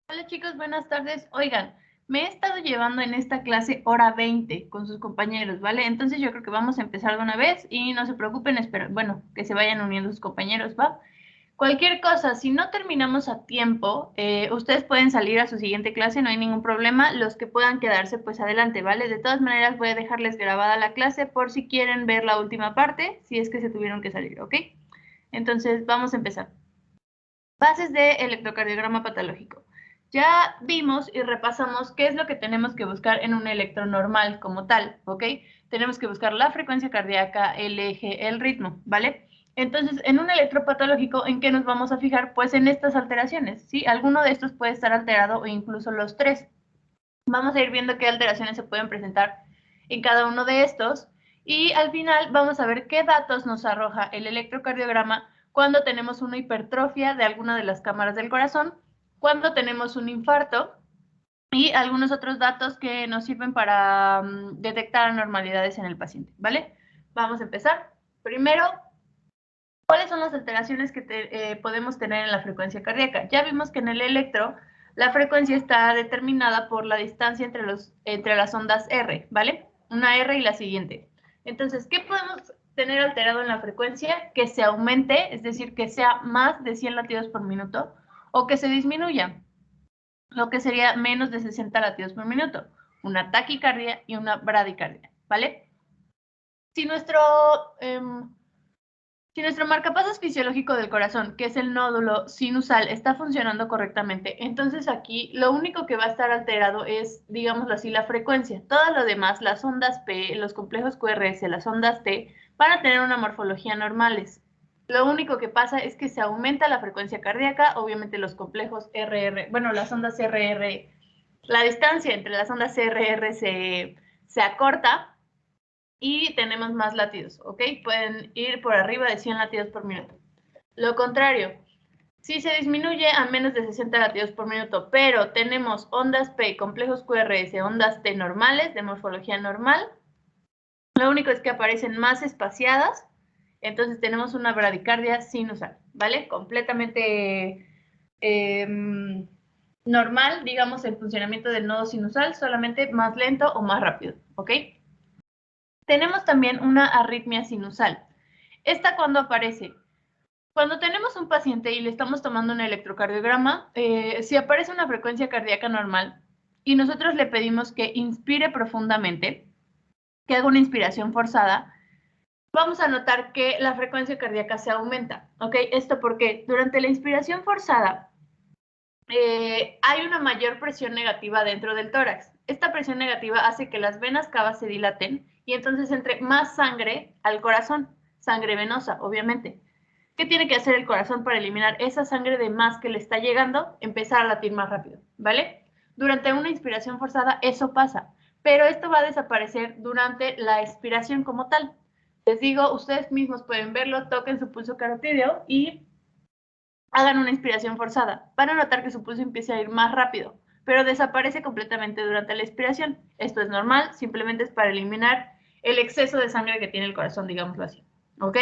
Hola chicos, buenas tardes. Oigan, me he estado llevando en esta clase hora 20 con sus compañeros, ¿vale? Entonces yo creo que vamos a empezar de una vez y no se preocupen, espero, bueno, que se vayan uniendo sus compañeros, ¿va? Cualquier cosa, si no terminamos a tiempo, ustedes pueden salir a su siguiente clase, no hay ningún problema. Los que puedan quedarse, pues adelante, ¿vale? De todas maneras, voy a dejarles grabada la clase por si quieren ver la última parte, si es que se tuvieron que salir, ¿ok? Entonces, vamos a empezar. Bases de electrocardiograma patológico. Ya vimos y repasamos qué es lo que tenemos que buscar en un electro normal como tal, ¿ok? Tenemos que buscar la frecuencia cardíaca, el eje, el ritmo, ¿vale? Entonces, en un electropatológico, ¿en qué nos vamos a fijar? Pues en estas alteraciones, ¿sí? Alguno de estos puede estar alterado o incluso los tres. Vamos a ir viendo qué alteraciones se pueden presentar en cada uno de estos y al final vamos a ver qué datos nos arroja el electrocardiograma cuando tenemos una hipertrofia de alguna de las cámaras del corazón, cuando tenemos un infarto y algunos otros datos que nos sirven para detectar anormalidades en el paciente, ¿vale? Vamos a empezar. Primero, ¿cuáles son las alteraciones que podemos tener en la frecuencia cardíaca? Ya vimos que en el electro la frecuencia está determinada por la distancia entre las ondas R, ¿vale? Una R y la siguiente. Entonces, ¿qué podemos tener alterado en la frecuencia? Que se aumente, es decir, que sea más de 100 latidos por minuto, o que se disminuya, lo que sería menos de 60 latidos por minuto, una taquicardia y una bradicardia, ¿vale? Si nuestro si nuestro marcapasos fisiológico del corazón, que es el nódulo sinusal, está funcionando correctamente, entonces aquí lo único que va a estar alterado es, digámoslo así, la frecuencia. Todo lo demás, las ondas P, los complejos QRS, las ondas T, van a tener una morfología normales. Lo único que pasa es que se aumenta la frecuencia cardíaca, obviamente los complejos RR, bueno, las ondas RR, la distancia entre las ondas RR se acorta, y tenemos más latidos, ¿ok? Pueden ir por arriba de 100 latidos por minuto. Lo contrario, si se disminuye a menos de 60 latidos por minuto, pero tenemos ondas P, complejos QRS, ondas T normales, de morfología normal, lo único es que aparecen más espaciadas, entonces tenemos una bradicardia sinusal, ¿vale? Completamente normal, digamos, el funcionamiento del nodo sinusal, solamente más lento o más rápido, ¿ok? Tenemos también una arritmia sinusal. ¿Esta cuándo aparece? Cuando tenemos un paciente y le estamos tomando un electrocardiograma, si aparece una frecuencia cardíaca normal y nosotros le pedimos que inspire profundamente, que haga una inspiración forzada, vamos a notar que la frecuencia cardíaca se aumenta, ¿ok? Esto porque durante la inspiración forzada hay una mayor presión negativa dentro del tórax. Esta presión negativa hace que las venas cavas se dilaten y entonces entre más sangre al corazón, sangre venosa, obviamente. ¿Qué tiene que hacer el corazón para eliminar esa sangre de más que le está llegando? Empezar a latir más rápido, ¿vale? Durante una inspiración forzada eso pasa, pero esto va a desaparecer durante la expiración como tal. Les digo, ustedes mismos pueden verlo, toquen su pulso carotídeo y hagan una inspiración forzada. Van a notar que su pulso empieza a ir más rápido, pero desaparece completamente durante la expiración. Esto es normal, simplemente es para eliminar el exceso de sangre que tiene el corazón, digámoslo así. ¿Ok?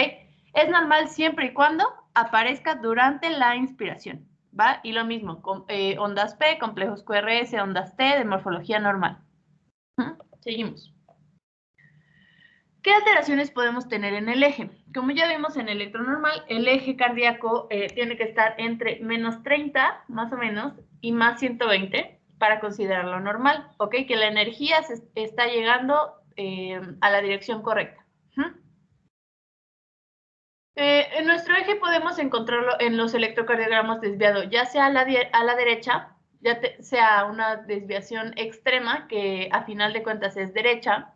Es normal siempre y cuando aparezca durante la inspiración. ¿Va? Y lo mismo, con, ondas P, complejos QRS, ondas T de morfología normal. Seguimos. ¿Qué alteraciones podemos tener en el eje? Como ya vimos en el electronormal, el eje cardíaco tiene que estar entre menos 30, más o menos, y más 120 para considerarlo normal, ¿ok? Que la energía se está llegando a la dirección correcta. En nuestro eje podemos encontrarlo en los electrocardiogramas desviados, ya sea a la derecha, ya sea una desviación extrema, que a final de cuentas es derecha,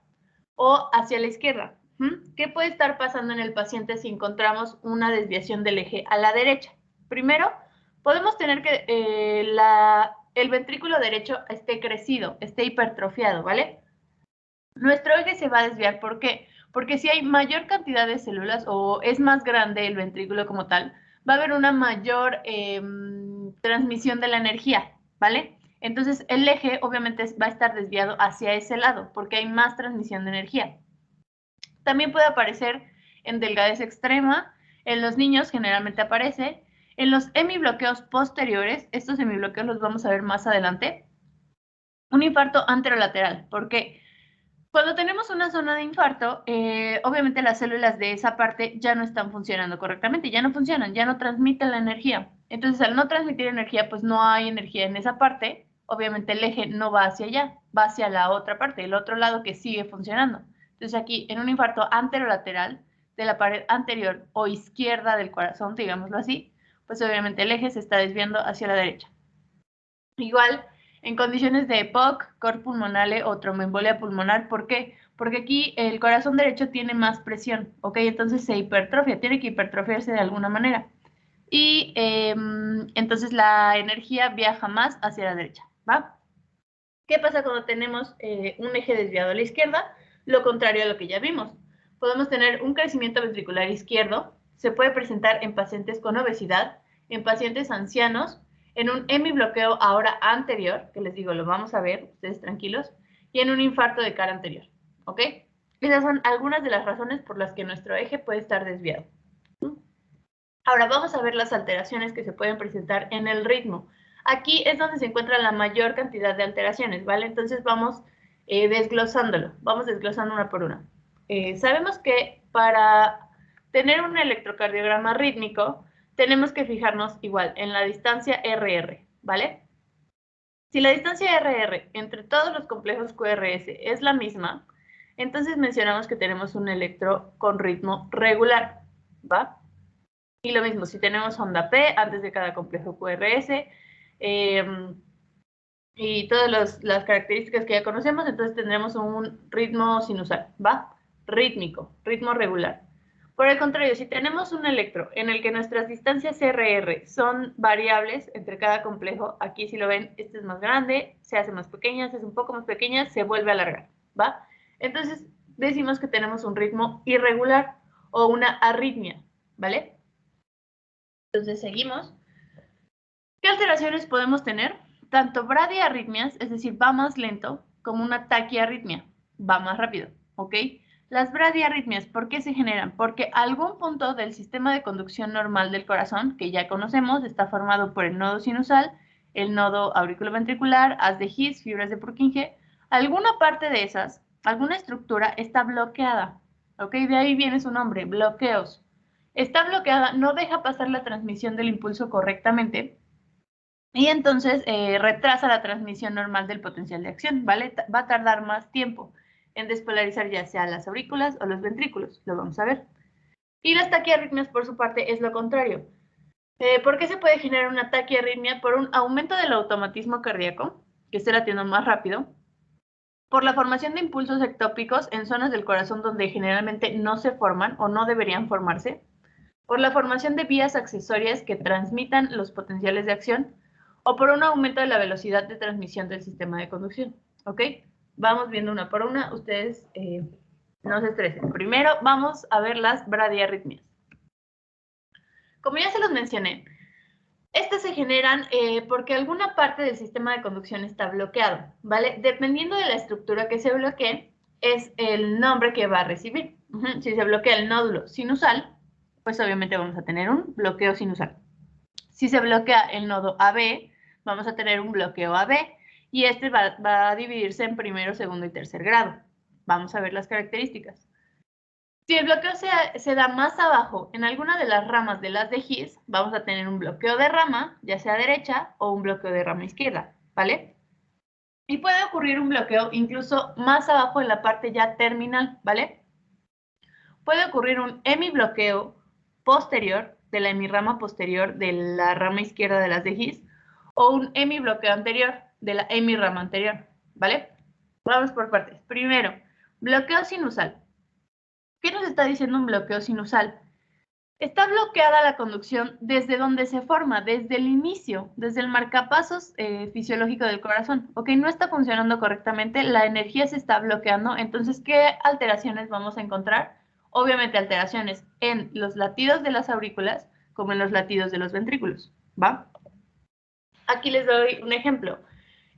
o hacia la izquierda. ¿Qué puede estar pasando en el paciente si encontramos una desviación del eje a la derecha? Primero, podemos tener que el ventrículo derecho esté crecido, esté hipertrofiado, ¿vale? Nuestro eje se va a desviar, ¿por qué? Porque si hay mayor cantidad de células o es más grande el ventrículo como tal, va a haber una mayor transmisión de la energía, ¿vale? Entonces el eje obviamente va a estar desviado hacia ese lado porque hay más transmisión de energía. También puede aparecer en delgadez extrema, en los niños generalmente aparece, En los hemibloqueos posteriores, estos hemibloqueos los vamos a ver más adelante, un infarto anterolateral. ¿Por qué? Cuando tenemos una zona de infarto, obviamente las células de esa parte ya no están funcionando correctamente, ya no funcionan, ya no transmiten la energía. Entonces, al no transmitir energía, pues no hay energía en esa parte. Obviamente el eje no va hacia allá, va hacia la otra parte, el otro lado que sigue funcionando. Entonces aquí, en un infarto anterolateral de la pared anterior o izquierda del corazón, digámoslo así, pues obviamente el eje se está desviando hacia la derecha. Igual, en condiciones de EPOC, cor pulmonale o tromboembolia pulmonar, ¿por qué? Porque aquí el corazón derecho tiene más presión, ¿ok? Entonces se hipertrofia, tiene que hipertrofiarse de alguna manera. Y entonces la energía viaja más hacia la derecha, ¿va? ¿Qué pasa cuando tenemos un eje desviado a la izquierda? Lo contrario a lo que ya vimos. Podemos tener un crecimiento ventricular izquierdo, se puede presentar en pacientes con obesidad, en pacientes ancianos, en un hemibloqueo ahora anterior, que les digo, lo vamos a ver, ustedes tranquilos, y en un infarto de cara anterior, ¿ok? Esas son algunas de las razones por las que nuestro eje puede estar desviado. Ahora vamos a ver las alteraciones que se pueden presentar en el ritmo. Aquí es donde se encuentra la mayor cantidad de alteraciones, ¿vale? Entonces vamos desglosándolo, vamos desglosando una por una. Sabemos que para tener un electrocardiograma rítmico tenemos que fijarnos igual en la distancia RR, ¿vale? Si la distancia RR entre todos los complejos QRS es la misma, entonces mencionamos que tenemos un electro con ritmo regular, ¿va? Y lo mismo, si tenemos onda P antes de cada complejo QRS y todas las características que ya conocemos, entonces tendremos un ritmo sinusal, ¿va? Rítmico, ritmo regular. Por el contrario, si tenemos un electro en el que nuestras distancias RR son variables entre cada complejo, aquí si lo ven, este es más grande, se hace más pequeña, se hace un poco más pequeña, se vuelve a alargar, ¿va? Entonces decimos que tenemos un ritmo irregular o una arritmia, ¿vale? Entonces seguimos. ¿Qué alteraciones podemos tener? Tanto bradiarritmias, es decir, va más lento, como una taquiarritmia, va más rápido, ¿ok? Las bradiarritmias, ¿por qué se generan? Porque algún punto del sistema de conducción normal del corazón, que ya conocemos, está formado por el nodo sinusal, el nodo auriculoventricular, haz de His, fibras de Purkinje, alguna parte de esas, alguna estructura está bloqueada, ¿ok? De ahí viene su nombre, bloqueos. Está bloqueada, no deja pasar la transmisión del impulso correctamente, y entonces retrasa la transmisión normal del potencial de acción, ¿vale? Va a tardar más tiempo en despolarizar ya sea las aurículas o los ventrículos, lo vamos a ver. Y las taquiarritmias, por su parte, es lo contrario. ¿Por qué se puede generar una taquiarritmia? Por un aumento del automatismo cardíaco, que esté latiendo más rápido, por la formación de impulsos ectópicos en zonas del corazón donde generalmente no se forman o no deberían formarse, por la formación de vías accesorias que transmitan los potenciales de acción, o por un aumento de la velocidad de transmisión del sistema de conducción, ¿ok? Vamos viendo una por una, ustedes no se estresen. Primero vamos a ver las bradiarritmias. Como ya se los mencioné, estas se generan porque alguna parte del sistema de conducción está bloqueado, ¿vale? Dependiendo de la estructura que se bloquee, es el nombre que va a recibir. Si se bloquea el nódulo sinusal, pues obviamente vamos a tener un bloqueo sinusal. Si se bloquea el nodo AB, vamos a tener un bloqueo AB y este va a dividirse en primero, segundo y tercer grado. Vamos a ver las características. Si el bloqueo se da más abajo en alguna de las ramas de las de His, vamos a tener un bloqueo de rama, ya sea derecha o un bloqueo de rama izquierda, ¿vale? Y puede ocurrir un bloqueo incluso más abajo en la parte ya terminal, ¿vale? Puede ocurrir un hemibloqueo posterior de la hemirrama posterior de la rama izquierda de las de His o un hemibloqueo anterior de la hemirrama anterior, ¿vale? Vamos por partes. Primero, bloqueo sinusal. ¿Qué nos está diciendo un bloqueo sinusal? Está bloqueada la conducción desde donde se forma, desde el inicio, desde el marcapasos fisiológico del corazón. Ok, no está funcionando correctamente, la energía se está bloqueando, entonces, ¿qué alteraciones vamos a encontrar? Obviamente alteraciones en los latidos de las aurículas como en los latidos de los ventrículos, ¿va? Aquí les doy un ejemplo.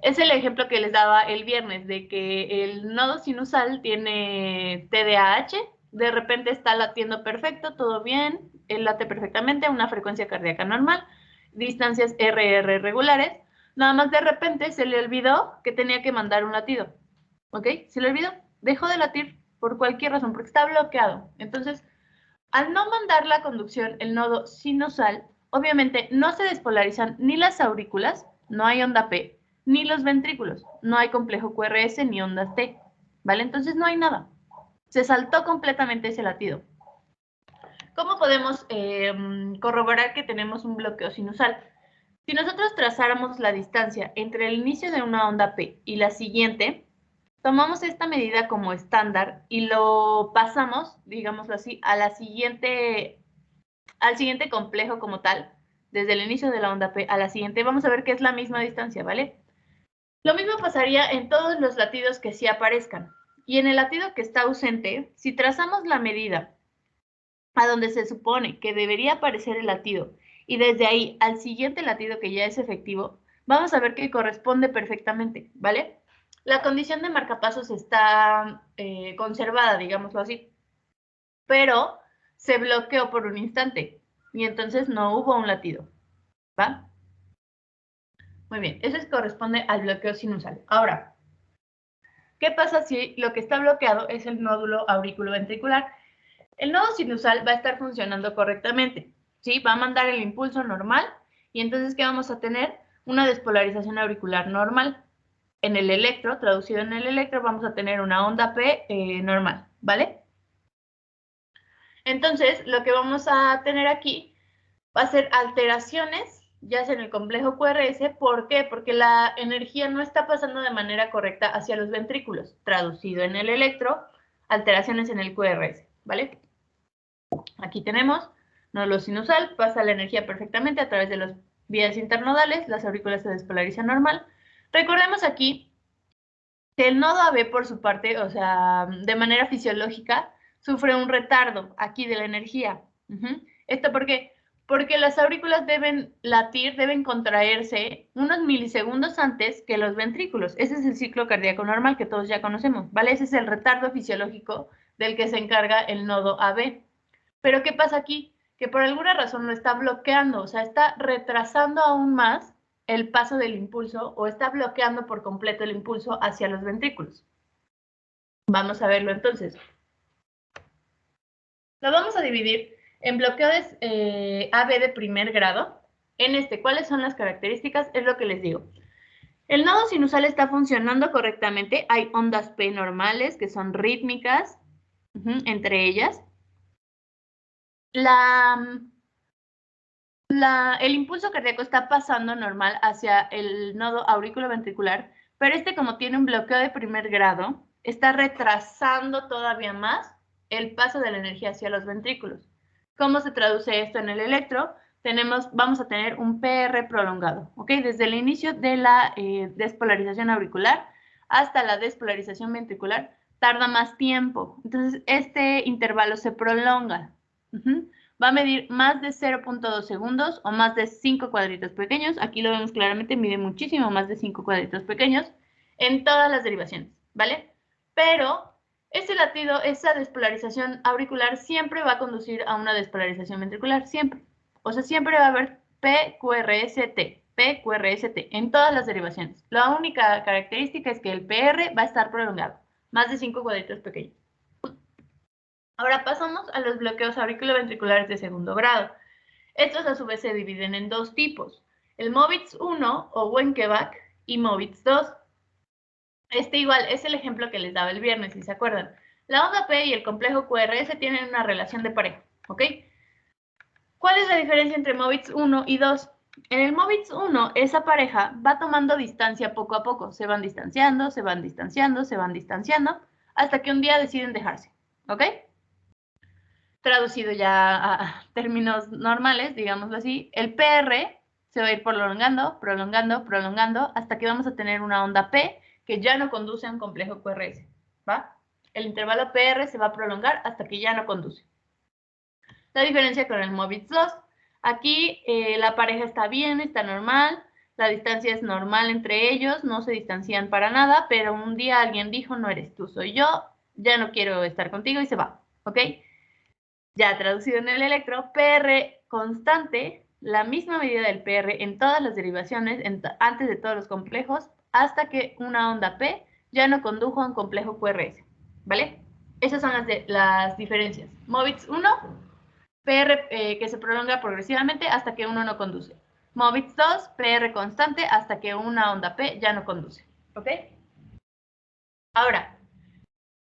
Es el ejemplo que les daba el viernes, de que el nodo sinusal tiene TDAH, de repente está latiendo perfecto, todo bien, él late perfectamente a una frecuencia cardíaca normal, distancias RR regulares, nada más de repente se le olvidó que tenía que mandar un latido, ¿ok? Se le olvidó, dejó de latir por cualquier razón, porque está bloqueado. Entonces, al no mandar la conducción, el nodo sinusal, obviamente no se despolarizan ni las aurículas, no hay onda P, ni los ventrículos, no hay complejo QRS ni ondas T, ¿vale? Entonces no hay nada. Se saltó completamente ese latido. ¿Cómo podemos corroborar que tenemos un bloqueo sinusal? Si nosotros trazáramos la distancia entre el inicio de una onda P y la siguiente, tomamos esta medida como estándar y lo pasamos, digámoslo así, al siguiente complejo como tal, desde el inicio de la onda P a la siguiente, vamos a ver que es la misma distancia, ¿vale? Lo mismo pasaría en todos los latidos que sí aparezcan. Y en el latido que está ausente, si trazamos la medida a donde se supone que debería aparecer el latido y desde ahí al siguiente latido que ya es efectivo, vamos a ver que corresponde perfectamente, ¿vale? La condición de marcapasos está conservada, digámoslo así, pero se bloqueó por un instante y entonces no hubo un latido, ¿va? Muy bien, eso corresponde al bloqueo sinusal. Ahora, ¿qué pasa si lo que está bloqueado es el nódulo auriculoventricular? El nodo sinusal va a estar funcionando correctamente, ¿sí? Va a mandar el impulso normal y entonces, ¿qué vamos a tener? Una despolarización auricular normal. En el electro, traducido en el electro, vamos a tener una onda P normal, ¿vale? Entonces, lo que vamos a tener aquí va a ser alteraciones, ya sea en el complejo QRS. ¿Por qué? Porque la energía no está pasando de manera correcta hacia los ventrículos. Traducido en el electro, alteraciones en el QRS, ¿vale? Aquí tenemos nódulo sinusal, pasa la energía perfectamente a través de las vías internodales, las aurículas se despolarizan normal. Recordemos aquí que el nodo AB, por su parte, o sea, de manera fisiológica, sufre un retardo aquí de la energía. ¿Esto por qué? Porque las aurículas deben latir, deben contraerse unos milisegundos antes que los ventrículos. Ese es el ciclo cardíaco normal que todos ya conocemos, ¿vale? Ese es el retardo fisiológico del que se encarga el nodo AB. Pero ¿qué pasa aquí? Que por alguna razón lo está bloqueando, o sea, está retrasando aún más el paso del impulso o está bloqueando por completo el impulso hacia los ventrículos. Vamos a verlo entonces. Lo vamos a dividir en bloqueos AB de primer grado. ¿Cuáles son las características? Es lo que les digo. El nodo sinusal está funcionando correctamente. Hay ondas P normales que son rítmicas, entre ellas. El impulso cardíaco está pasando normal hacia el nodo auriculoventricular, pero como tiene un bloqueo de primer grado, está retrasando todavía más el paso de la energía hacia los ventrículos. ¿Cómo se traduce esto en el electro? Vamos a tener un PR prolongado, ¿ok? Desde el inicio de la despolarización auricular hasta la despolarización ventricular tarda más tiempo. Entonces, este intervalo se prolonga. Va a medir más de 0.2 segundos o más de 5 cuadritos pequeños. Aquí lo vemos claramente, mide muchísimo más de 5 cuadritos pequeños en todas las derivaciones, ¿vale? Pero ese latido, esa despolarización auricular siempre va a conducir a una despolarización ventricular, siempre. O sea, siempre va a haber PQRST, PQRST en todas las derivaciones. La única característica es que el PR va a estar prolongado, más de 5 cuadritos pequeños. Ahora pasamos a los bloqueos auriculoventriculares de segundo grado. Estos a su vez se dividen en dos tipos, el Movitz 1 o Wenckebach y Movitz 2. Igual es el ejemplo que les daba el viernes, si se acuerdan. La onda P y el complejo QRS tienen una relación de pareja, ¿ok? ¿Cuál es la diferencia entre Movitz 1 y 2? En el Movitz 1, esa pareja va tomando distancia poco a poco. Se van distanciando, se van distanciando, se van distanciando, hasta que un día deciden dejarse, ¿ok? Traducido ya a términos normales, digámoslo así, el PR se va a ir prolongando, prolongando, prolongando, hasta que vamos a tener una onda P que ya no conduce a un complejo QRS, ¿va? El intervalo PR se va a prolongar hasta que ya no conduce. La diferencia con el Movitz 2, aquí la pareja está bien, está normal, la distancia es normal entre ellos, no se distancian para nada, pero un día alguien dijo, no eres tú, soy yo, ya no quiero estar contigo y se va, ¿ok? Ya traducido en el electro, PR constante la misma medida del PR en todas las derivaciones, antes de todos los complejos, hasta que una onda P ya no condujo a un complejo QRS, ¿vale? Esas son las diferencias. MOVIX 1, PR que se prolonga progresivamente hasta que uno no conduce. MOVIX 2, PR constante hasta que una onda P ya no conduce, ¿ok? Ahora,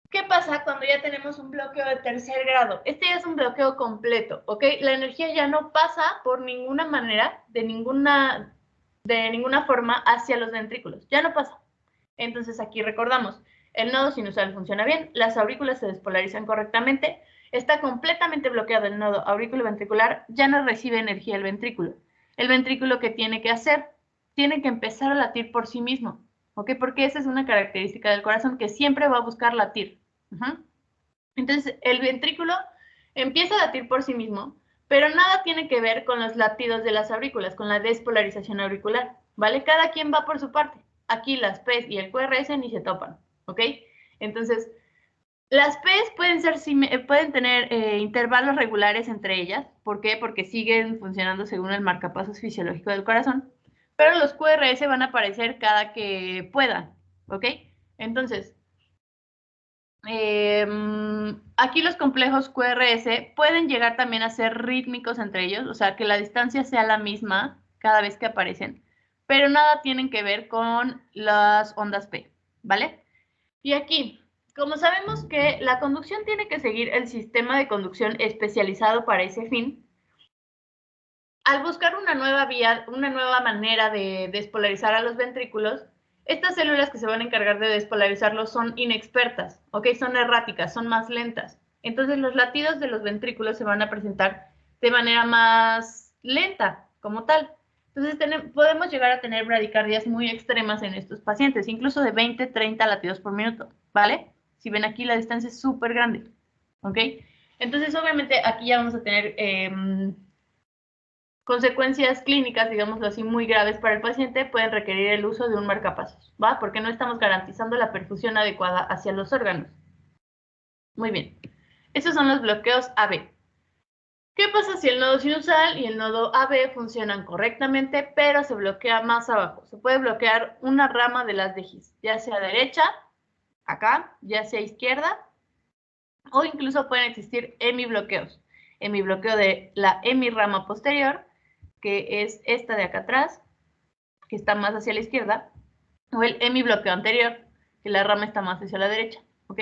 ¿qué pasa cuando ya tenemos un bloqueo de tercer grado? Este ya es un bloqueo completo, ¿ok? La energía ya no pasa por ninguna manera, de ninguna forma hacia los ventrículos. Ya no pasa. Entonces aquí recordamos, el nodo sinusal funciona bien, las aurículas se despolarizan correctamente, está completamente bloqueado el nodo aurículo-ventricular, ya no recibe energía el ventrículo. El ventrículo, ¿qué tiene que hacer? Tiene que empezar a latir por sí mismo, ¿ok? Porque esa es una característica del corazón que siempre va a buscar latir. Entonces, el ventrículo empieza a latir por sí mismo, pero nada tiene que ver con los latidos de las aurículas, con la despolarización auricular, ¿vale? Cada quien va por su parte. Aquí las P's y el QRS ni se topan, ¿ok? Entonces, las P's pueden tener intervalos regulares entre ellas. ¿Por qué? Porque siguen funcionando según el marcapasos fisiológico del corazón, pero los QRS van a aparecer cada que puedan, ¿ok? Entonces, aquí los complejos QRS pueden llegar también a ser rítmicos entre ellos, o sea, que la distancia sea la misma cada vez que aparecen, pero nada tienen que ver con las ondas P, ¿vale? Y aquí, como sabemos que la conducción tiene que seguir el sistema de conducción especializado para ese fin, al buscar una nueva vía, una nueva manera de despolarizar a los ventrículos, estas células que se van a encargar de despolarizarlos son inexpertas, ¿ok? Son erráticas, son más lentas. Entonces los latidos de los ventrículos se van a presentar de manera más lenta, como tal. Entonces podemos llegar a tener bradicardias muy extremas en estos pacientes, incluso de 20, 30 latidos por minuto, ¿vale? Si ven aquí la distancia es súper grande, ¿ok? Entonces obviamente aquí ya vamos a tener consecuencias clínicas, digámoslo así, muy graves para el paciente, pueden requerir el uso de un marcapasos, ¿va? Porque no estamos garantizando la perfusión adecuada hacia los órganos. Muy bien. Esos son los bloqueos AB. ¿Qué pasa si el nodo sinusal y el nodo AB funcionan correctamente, pero se bloquea más abajo? Se puede bloquear una rama de las de His, ya sea derecha, acá, ya sea izquierda, o incluso pueden existir hemibloqueos. Hemibloqueo de la hemirama posterior, que es esta de acá atrás, que está más hacia la izquierda, o el hemibloqueo anterior, que la rama está más hacia la derecha, ¿ok?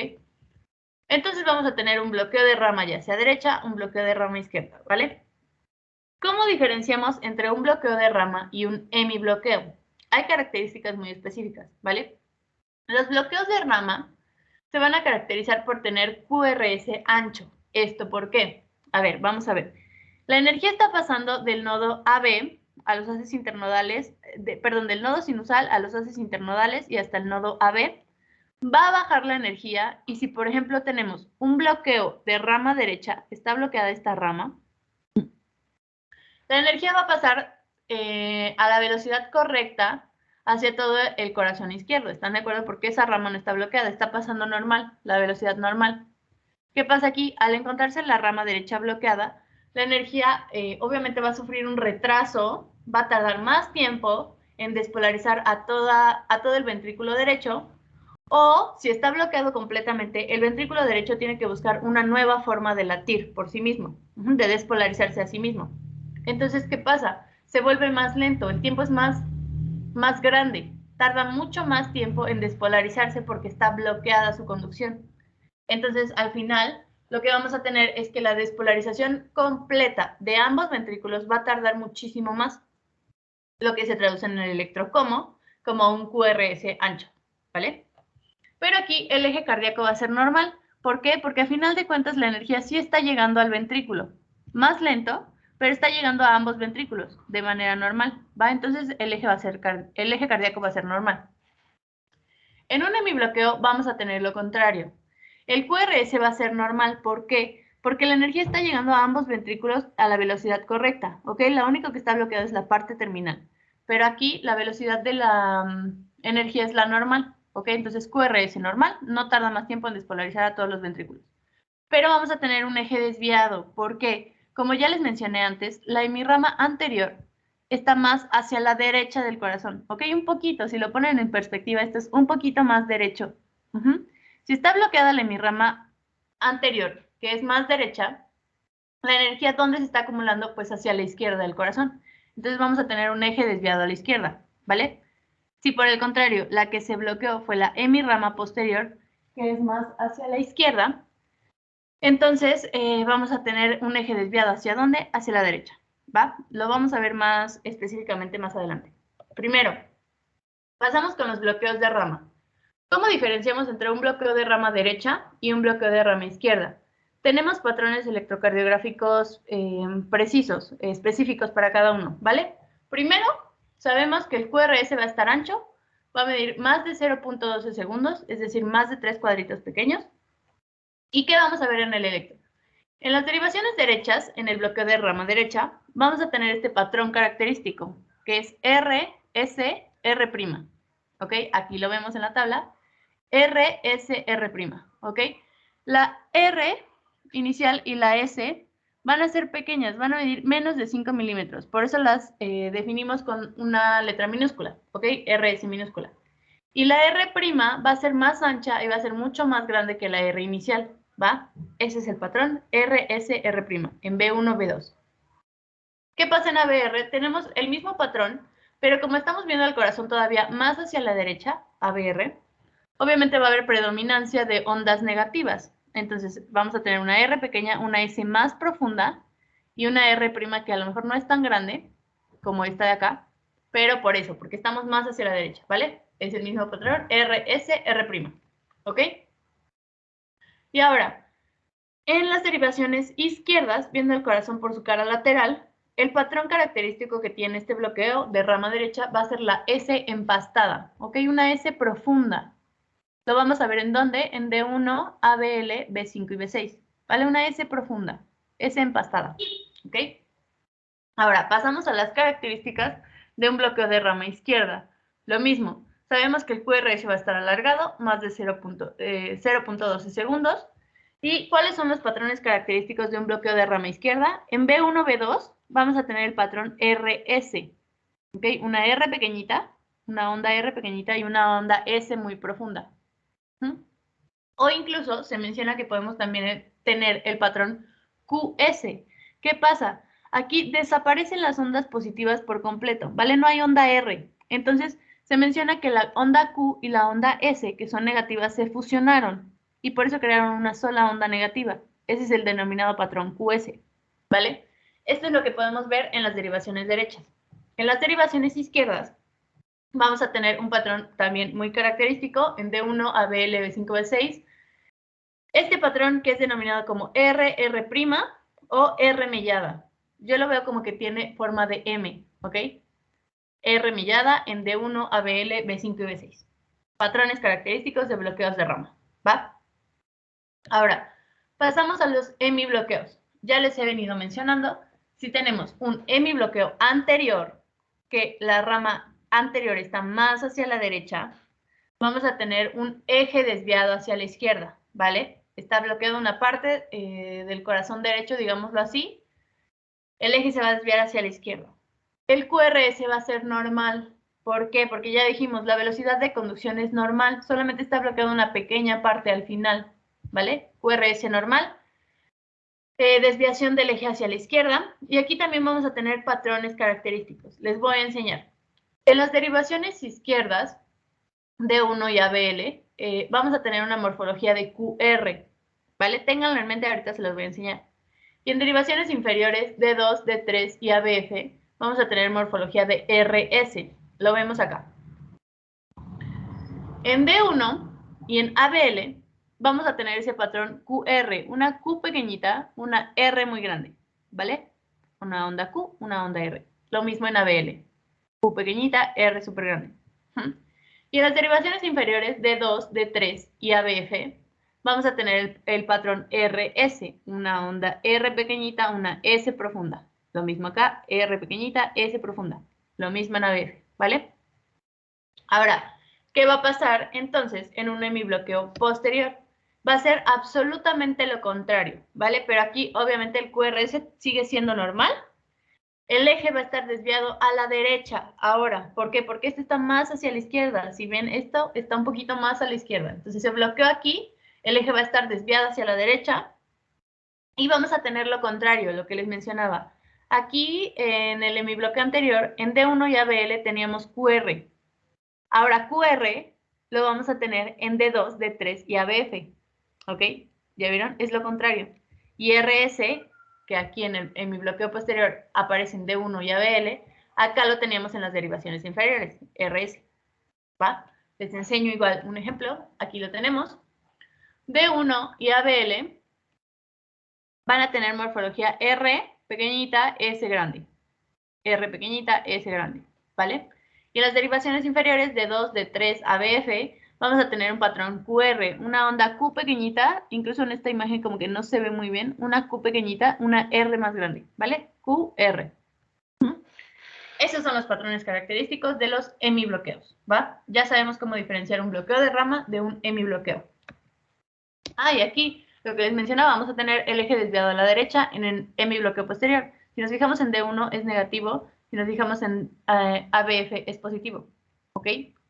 Entonces vamos a tener un bloqueo de rama ya hacia derecha, un bloqueo de rama izquierda, ¿vale? ¿Cómo diferenciamos entre un bloqueo de rama y un hemibloqueo? Hay características muy específicas, ¿vale? Los bloqueos de rama se van a caracterizar por tener QRS ancho. ¿Esto por qué? A ver, vamos a ver. La energía está pasando del nodo AB a los haces internodales, del nodo sinusal a los haces internodales y hasta el nodo AB. Va a bajar la energía y si, por ejemplo, tenemos un bloqueo de rama derecha, está bloqueada esta rama, la energía va a pasar a la velocidad correcta hacia todo el corazón izquierdo. ¿Están de acuerdo? Porque esa rama no está bloqueada, está pasando normal, la velocidad normal. ¿Qué pasa aquí? Al encontrarse la rama derecha bloqueada, la energía obviamente va a sufrir un retraso, va a tardar más tiempo en despolarizar a todo el ventrículo derecho, o si está bloqueado completamente, el ventrículo derecho tiene que buscar una nueva forma de latir por sí mismo, de despolarizarse a sí mismo. Entonces, ¿qué pasa? Se vuelve más lento, el tiempo es más grande, tarda mucho más tiempo en despolarizarse porque está bloqueada su conducción. Entonces, al final, lo que vamos a tener es que la despolarización completa de ambos ventrículos va a tardar muchísimo más, lo que se traduce en el electrocomo como un QRS ancho, ¿vale? Pero aquí el eje cardíaco va a ser normal. ¿Por qué? Porque a final de cuentas la energía sí está llegando al ventrículo, más lento, pero está llegando a ambos ventrículos de manera normal, ¿va? Entonces el eje cardíaco va a ser normal. En un hemibloqueo vamos a tener lo contrario. El QRS va a ser normal, ¿por qué? Porque la energía está llegando a ambos ventrículos a la velocidad correcta, ¿ok? Lo único que está bloqueado es la parte terminal, pero aquí la velocidad de la energía es la normal, ¿ok? Entonces QRS normal, no tarda más tiempo en despolarizar a todos los ventrículos. Pero vamos a tener un eje desviado, ¿por qué? como ya les mencioné antes, la hemirrama anterior está más hacia la derecha del corazón, ¿ok? Un poquito, si lo ponen en perspectiva, esto es un poquito más derecho. Si está bloqueada la hemirrama anterior, que es más derecha, la energía, ¿dónde se está acumulando? Pues hacia la izquierda del corazón. Entonces vamos a tener un eje desviado a la izquierda, ¿vale? Si por el contrario, la que se bloqueó fue la hemirrama posterior, que es más hacia la izquierda, entonces vamos a tener un eje desviado ¿hacia dónde? Hacia la derecha, ¿va? Lo vamos a ver más específicamente más adelante. Primero, pasamos con los bloqueos de rama. ¿Cómo diferenciamos entre un bloqueo de rama derecha y un bloqueo de rama izquierda? Tenemos patrones electrocardiográficos precisos, específicos para cada uno, ¿vale? Primero, sabemos que el QRS va a estar ancho, va a medir más de 0.12 segundos, es decir, más de 3 cuadritos pequeños. ¿Y qué vamos a ver en el electro? En las derivaciones derechas, en el bloqueo de rama derecha, vamos a tener este patrón característico, que es R, S, R'. ¿Ok? Aquí lo vemos en la tabla. R, S, R'. ¿Ok? La R inicial y la S van a ser pequeñas, van a medir menos de 5 milímetros. Por eso las definimos con una letra minúscula. ¿Ok? RS minúscula. Y la R' va a ser más ancha y va a ser mucho más grande que la R inicial, ¿va? Ese es el patrón RSR' en B1, B2. ¿Qué pasa en ABR? Tenemos el mismo patrón, pero como estamos viendo el corazón todavía más hacia la derecha, ABR, obviamente va a haber predominancia de ondas negativas. Entonces vamos a tener una R pequeña, una S más profunda y una R' que a lo mejor no es tan grande como esta de acá, pero por eso, porque estamos más hacia la derecha, ¿vale? Es el mismo patrón, R, S, R'. ¿Ok? Y ahora, en las derivaciones izquierdas, viendo el corazón por su cara lateral, el patrón característico que tiene este bloqueo de rama derecha va a ser la S empastada, ¿ok? Una S profunda. Lo vamos a ver en dónde, en D1, ABL, B5 y B6, ¿vale? Una S profunda, S empastada, ¿ok? Ahora, pasamos a las características de un bloqueo de rama izquierda. Lo mismo, sabemos que el QRS va a estar alargado, más de 0.12 segundos. ¿Y cuáles son los patrones característicos de un bloqueo de rama izquierda? En B1, B2 vamos a tener el patrón RS, ¿ok? Una R pequeñita, una onda R pequeñita y una onda S muy profunda. O incluso se menciona que podemos también tener el patrón QS. ¿Qué pasa? Aquí desaparecen las ondas positivas por completo, ¿vale? No hay onda R. Entonces, se menciona que la onda Q y la onda S, que son negativas, se fusionaron y por eso crearon una sola onda negativa. Ese es el denominado patrón QS, ¿vale? Esto es lo que podemos ver en las derivaciones derechas. En las derivaciones izquierdas, vamos a tener un patrón también muy característico en D1, ABL, B5, B6. Este patrón que es denominado como RR' o R mellada. Yo lo veo como que tiene forma de M, ¿ok? R mellada en D1, ABL, B5 y B6. Patrones característicos de bloqueos de rama, ¿va? Ahora, pasamos a los hemibloqueos. Ya les he venido mencionando, si tenemos un hemibloqueo anterior, que la rama anterior está más hacia la derecha, vamos a tener un eje desviado hacia la izquierda, ¿vale? Está bloqueada una parte del corazón derecho, digámoslo así. El eje se va a desviar hacia la izquierda. El QRS va a ser normal. ¿Por qué? Porque ya dijimos, la velocidad de conducción es normal, solamente está bloqueada una pequeña parte al final, ¿vale? QRS normal. Desviación del eje hacia la izquierda. Y aquí también vamos a tener patrones característicos. Les voy a enseñar. En las derivaciones izquierdas, D1 y ABL, vamos a tener una morfología de QR, ¿vale? Ténganlo en mente, ahorita se los voy a enseñar. Y en derivaciones inferiores, D2, D3 y ABF, vamos a tener morfología de RS. Lo vemos acá. En D1 y en ABL, vamos a tener ese patrón QR, una Q pequeñita, una R muy grande, ¿vale? Una onda Q, una onda R. Lo mismo en ABL. Q pequeñita, R súper grande. Y en las derivaciones inferiores D2, D3 y ABF, vamos a tener el patrón RS, una onda R pequeñita, una S profunda. Lo mismo acá, R pequeñita, S profunda. Lo mismo en ABF, ¿vale? Ahora, ¿qué va a pasar entonces en un hemibloqueo posterior? va a ser absolutamente lo contrario, ¿vale? Pero aquí obviamente el QRS sigue siendo normal. El eje va a estar desviado a la derecha ahora. ¿Por qué? Porque este está más hacia la izquierda. Si ven, esto está un poquito más a la izquierda. Entonces se bloqueó aquí, el eje va a estar desviado hacia la derecha y vamos a tener lo contrario, lo que les mencionaba. Aquí en el hemibloqueo anterior, en D1 y ABL teníamos QR. Ahora QR lo vamos a tener en D2, D3 y ABF. ¿Ok? ¿Ya vieron? Es lo contrario. Y RS, que aquí en mi bloqueo posterior aparecen D1 y ABL, acá lo teníamos en las derivaciones inferiores, RS. ¿Va? Les enseño igual un ejemplo. Aquí lo tenemos. D1 y ABL van a tener morfología R pequeñita, S grande. R pequeñita, S grande. ¿Vale? Y en las derivaciones inferiores de 2, de 3, ABF, vamos a tener un patrón QR, una onda Q pequeñita, incluso en esta imagen como que no se ve muy bien, una Q pequeñita, una R más grande, ¿vale? QR. Esos son los patrones característicos de los hemibloqueos, ¿va? Ya sabemos cómo diferenciar un bloqueo de rama de un hemibloqueo. Ah, y aquí, lo que les mencionaba, vamos a tener el eje desviado a la derecha en el hemibloqueo posterior. Si nos fijamos en D1 es negativo, si nos fijamos en ABF es positivo, ¿ok?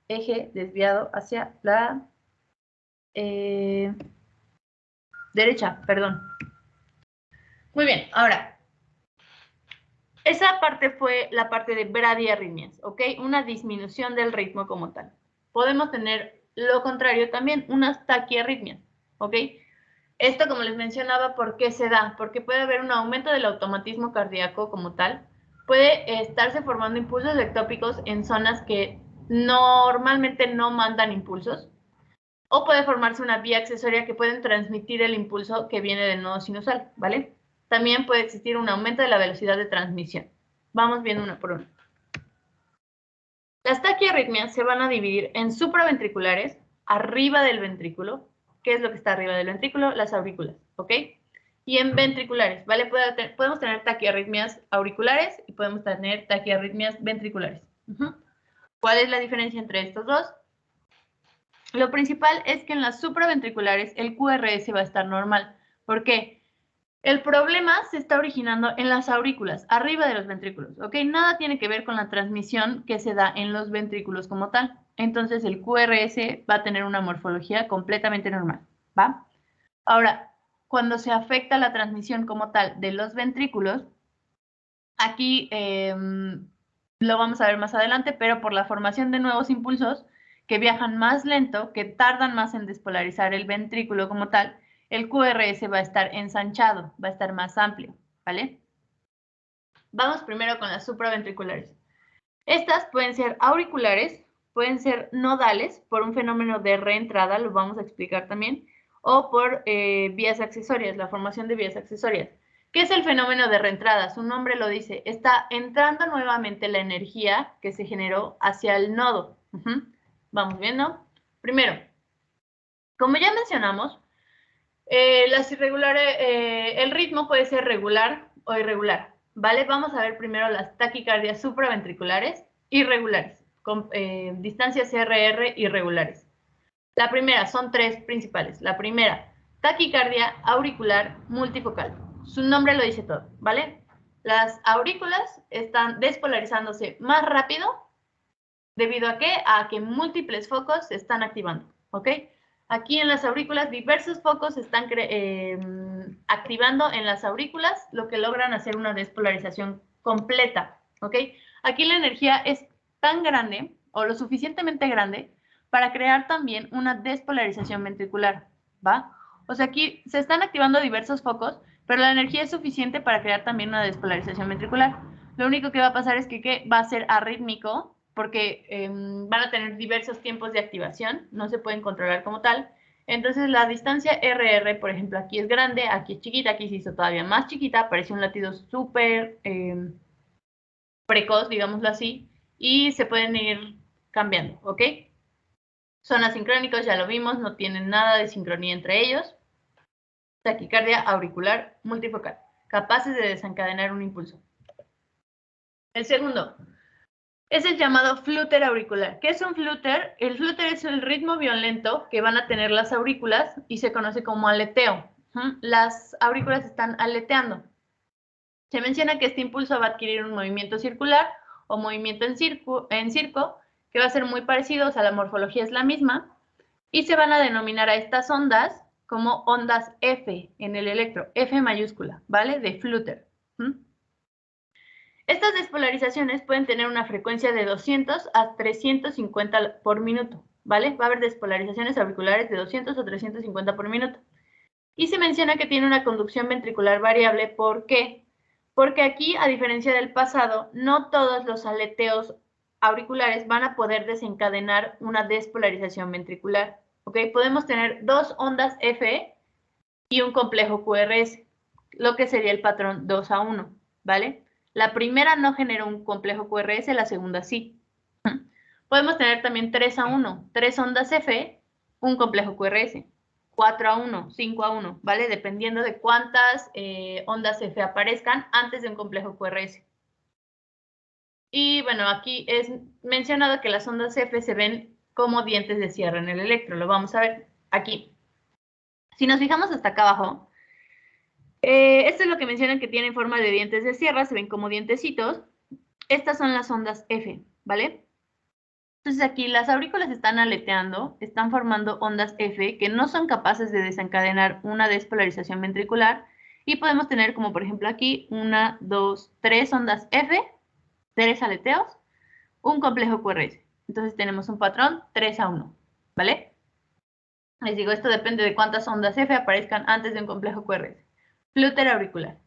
Eje desviado hacia la derecha, perdón. Muy bien, ahora, esa parte fue la parte de bradiarritmias, ¿ok? Una disminución del ritmo como tal. Podemos tener lo contrario también, unas taquiarritmias, ¿ok? Esto, como les mencionaba, ¿por qué se da? Porque puede haber un aumento del automatismo cardíaco como tal. Puede estarse formando impulsos ectópicos en zonas que normalmente no mandan impulsos. O puede formarse una vía accesoria que pueden transmitir el impulso que viene del nodo sinusal, ¿vale? También puede existir un aumento de la velocidad de transmisión. Vamos viendo uno por uno. Las taquiarritmias se van a dividir en supraventriculares, arriba del ventrículo. ¿Qué es lo que está arriba del ventrículo? Las aurículas, ¿ok? Y en ventriculares, ¿vale? Podemos tener taquiarritmias auriculares y podemos tener taquiarritmias ventriculares. ¿Cuál es la diferencia entre estos dos? Lo principal es que en las supraventriculares el QRS va a estar normal. ¿Por qué? El problema se está originando en las aurículas, arriba de los ventrículos, ¿ok? Nada tiene que ver con la transmisión que se da en los ventrículos como tal. Entonces el QRS va a tener una morfología completamente normal, ¿va? Ahora, cuando se afecta la transmisión como tal de los ventrículos, aquí lo vamos a ver más adelante, pero por la formación de nuevos impulsos que viajan más lento, que tardan más en despolarizar el ventrículo como tal, el QRS va a estar ensanchado, va a estar más amplio, ¿vale? Vamos primero con las supraventriculares. Estas pueden ser auriculares, pueden ser nodales por un fenómeno de reentrada, lo vamos a explicar también, o por vías accesorias, la formación de vías accesorias. ¿Qué es el fenómeno de reentrada? Su nombre lo dice, está entrando nuevamente la energía que se generó hacia el nodo. Vamos viendo. Primero, como ya mencionamos, el ritmo puede ser regular o irregular, ¿vale? Vamos a ver primero las taquicardias supraventriculares irregulares, con distancias RR irregulares. La primera, son tres principales. La primera, taquicardia auricular multifocal. Su nombre lo dice todo, ¿vale? Las aurículas están despolarizándose más rápido debido a qué? A que múltiples focos se están activando, ¿ok? Aquí en las aurículas diversos focos se están activando en las aurículas, lo que logran hacer una despolarización completa, ¿ok? Aquí la energía es tan grande o lo suficientemente grande para crear también una despolarización ventricular, ¿va? O sea, aquí se están activando diversos focos, pero la energía es suficiente para crear también una despolarización ventricular. Lo único que va a pasar es que va a ser arrítmico, porque van a tener diversos tiempos de activación, no se pueden controlar como tal. Entonces la distancia RR, por ejemplo, aquí es grande, aquí es chiquita, aquí se hizo todavía más chiquita, aparece un latido súper precoz, digámoslo así, y se pueden ir cambiando, ¿ok? Son asincrónicos, ya lo vimos, no tienen nada de sincronía entre ellos. Taquicardia auricular multifocal, capaces de desencadenar un impulso. El segundo, Es el llamado flúter auricular. ¿Qué es un flúter? El flúter es el ritmo violento que van a tener las aurículas y se conoce como aleteo. Las aurículas están aleteando. Se menciona que este impulso va a adquirir un movimiento circular o movimiento en circo, que va a ser muy parecido, o sea, la morfología es la misma, y se van a denominar a estas ondas como ondas F en el electro, F mayúscula, ¿vale? De flúter. Estas despolarizaciones pueden tener una frecuencia de 200 a 350 por minuto, ¿vale? Va a haber despolarizaciones auriculares de 200 a 350 por minuto. Y se menciona que tiene una conducción ventricular variable. ¿Por qué? Porque aquí, a diferencia del pasado, no todos los aleteos auriculares van a poder desencadenar una despolarización ventricular. ¿Ok? Podemos tener dos ondas F y un complejo QRS, lo que sería el patrón 2 a 1, ¿vale? La primera no genera un complejo QRS, la segunda sí. Podemos tener también 3 a 1, 3 ondas F, un complejo QRS. 4 a 1, 5 a 1, ¿vale? Dependiendo de cuántas ondas F aparezcan antes de un complejo QRS. Y bueno, aquí es mencionado que las ondas F se ven como dientes de sierra en el electro. Lo vamos a ver aquí. Si nos fijamos hasta acá abajo, esto es lo que mencionan que tienen forma de dientes de sierra, se ven como dientecitos. Estas son las ondas F, ¿vale? Entonces aquí las aurículas están aleteando, están formando ondas F que no son capaces de desencadenar una despolarización ventricular y podemos tener como por ejemplo aquí 1, 2, 3 ondas F, 3 aleteos, un complejo QRS. Entonces tenemos un patrón 3 a 1, ¿vale? Les digo, esto depende de cuántas ondas F aparezcan antes de un complejo QRS. Flúter auricular.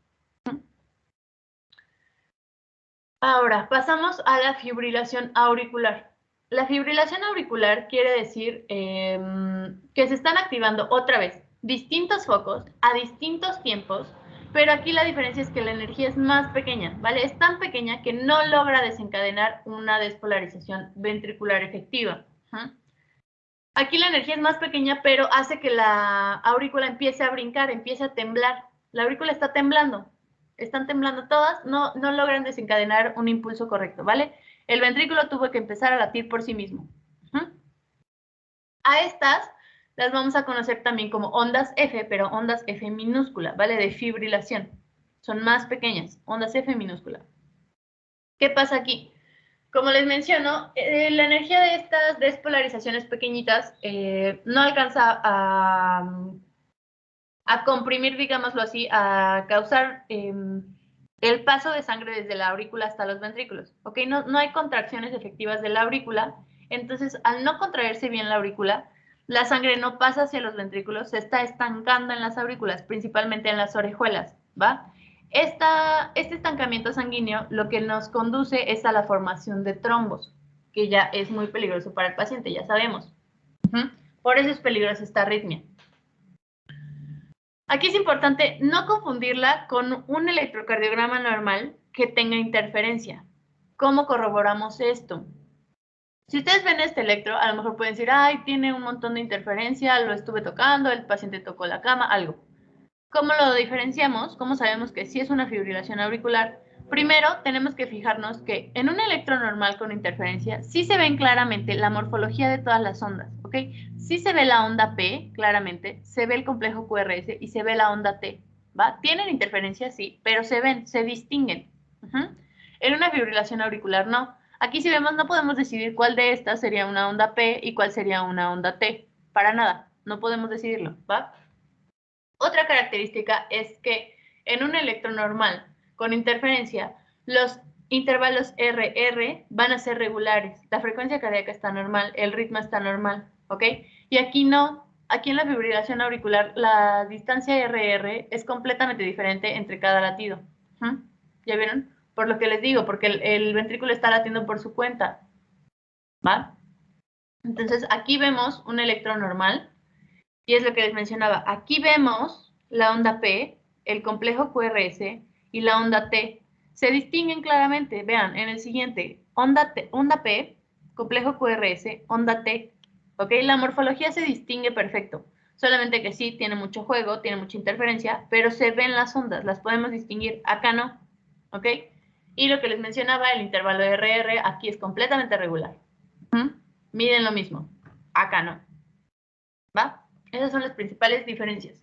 Ahora, pasamos a la fibrilación auricular. La fibrilación auricular quiere decir que se están activando otra vez distintos focos a distintos tiempos, pero aquí la diferencia es que la energía es más pequeña, ¿vale? Es tan pequeña que no logra desencadenar una despolarización ventricular efectiva. Aquí la energía es más pequeña, pero hace que la aurícula empiece a brincar, empiece a temblar. La aurícula está temblando. Están temblando todas, no logran desencadenar un impulso correcto, ¿vale? El ventrículo tuvo que empezar a latir por sí mismo. A estas las vamos a conocer también como ondas F, pero ondas F minúscula, ¿vale? De fibrilación. Son más pequeñas, ondas F minúscula. ¿Qué pasa aquí? Como les menciono, la energía de estas despolarizaciones pequeñitas no alcanza a comprimir, digámoslo así, a causar el paso de sangre desde la aurícula hasta los ventrículos. ¿Ok? No hay contracciones efectivas de la aurícula, entonces al no contraerse bien la aurícula, la sangre no pasa hacia los ventrículos, se está estancando en las aurículas, principalmente en las orejuelas, ¿va? Este estancamiento sanguíneo lo que nos conduce es a la formación de trombos, que ya es muy peligroso para el paciente, ya sabemos. Por eso es peligrosa esta arritmia. Aquí es importante no confundirla con un electrocardiograma normal que tenga interferencia. ¿Cómo corroboramos esto? Si ustedes ven este electro, a lo mejor pueden decir, ay, tiene un montón de interferencia, lo estuve tocando, el paciente tocó la cama, algo. ¿Cómo lo diferenciamos? ¿Cómo sabemos que sí es una fibrilación auricular? Primero, tenemos que fijarnos que en un electro normal con interferencia sí se ven claramente la morfología de todas las ondas, ¿ok? Sí se ve la onda P, claramente, se ve el complejo QRS y se ve la onda T, ¿va? Tienen interferencia, sí, pero se ven, se distinguen. En una fibrilación auricular, no. Aquí si vemos, no podemos decidir cuál de estas sería una onda P y cuál sería una onda T. Para nada, no podemos decidirlo, ¿va? Otra característica es que en un electro normal con interferencia, los intervalos RR van a ser regulares. La frecuencia cardíaca está normal, el ritmo está normal, ¿ok? Y aquí no. Aquí en la fibrilación auricular, la distancia RR es completamente diferente entre cada latido. ¿Ya vieron? Por lo que les digo, porque el ventrículo está latiendo por su cuenta. ¿Va? Entonces, aquí vemos un electro normal. Y es lo que les mencionaba. Aquí vemos la onda P, el complejo QRS y la onda T. Se distinguen claramente. Vean, en el siguiente, onda P, complejo QRS, onda T. ¿Ok? La morfología se distingue perfecto. Solamente que sí, tiene mucho juego, tiene mucha interferencia, pero se ven las ondas, las podemos distinguir. Acá no. ¿Ok? Y lo que les mencionaba, el intervalo RR aquí es completamente regular. Miden lo mismo. Acá no. ¿Va? Esas son las principales diferencias.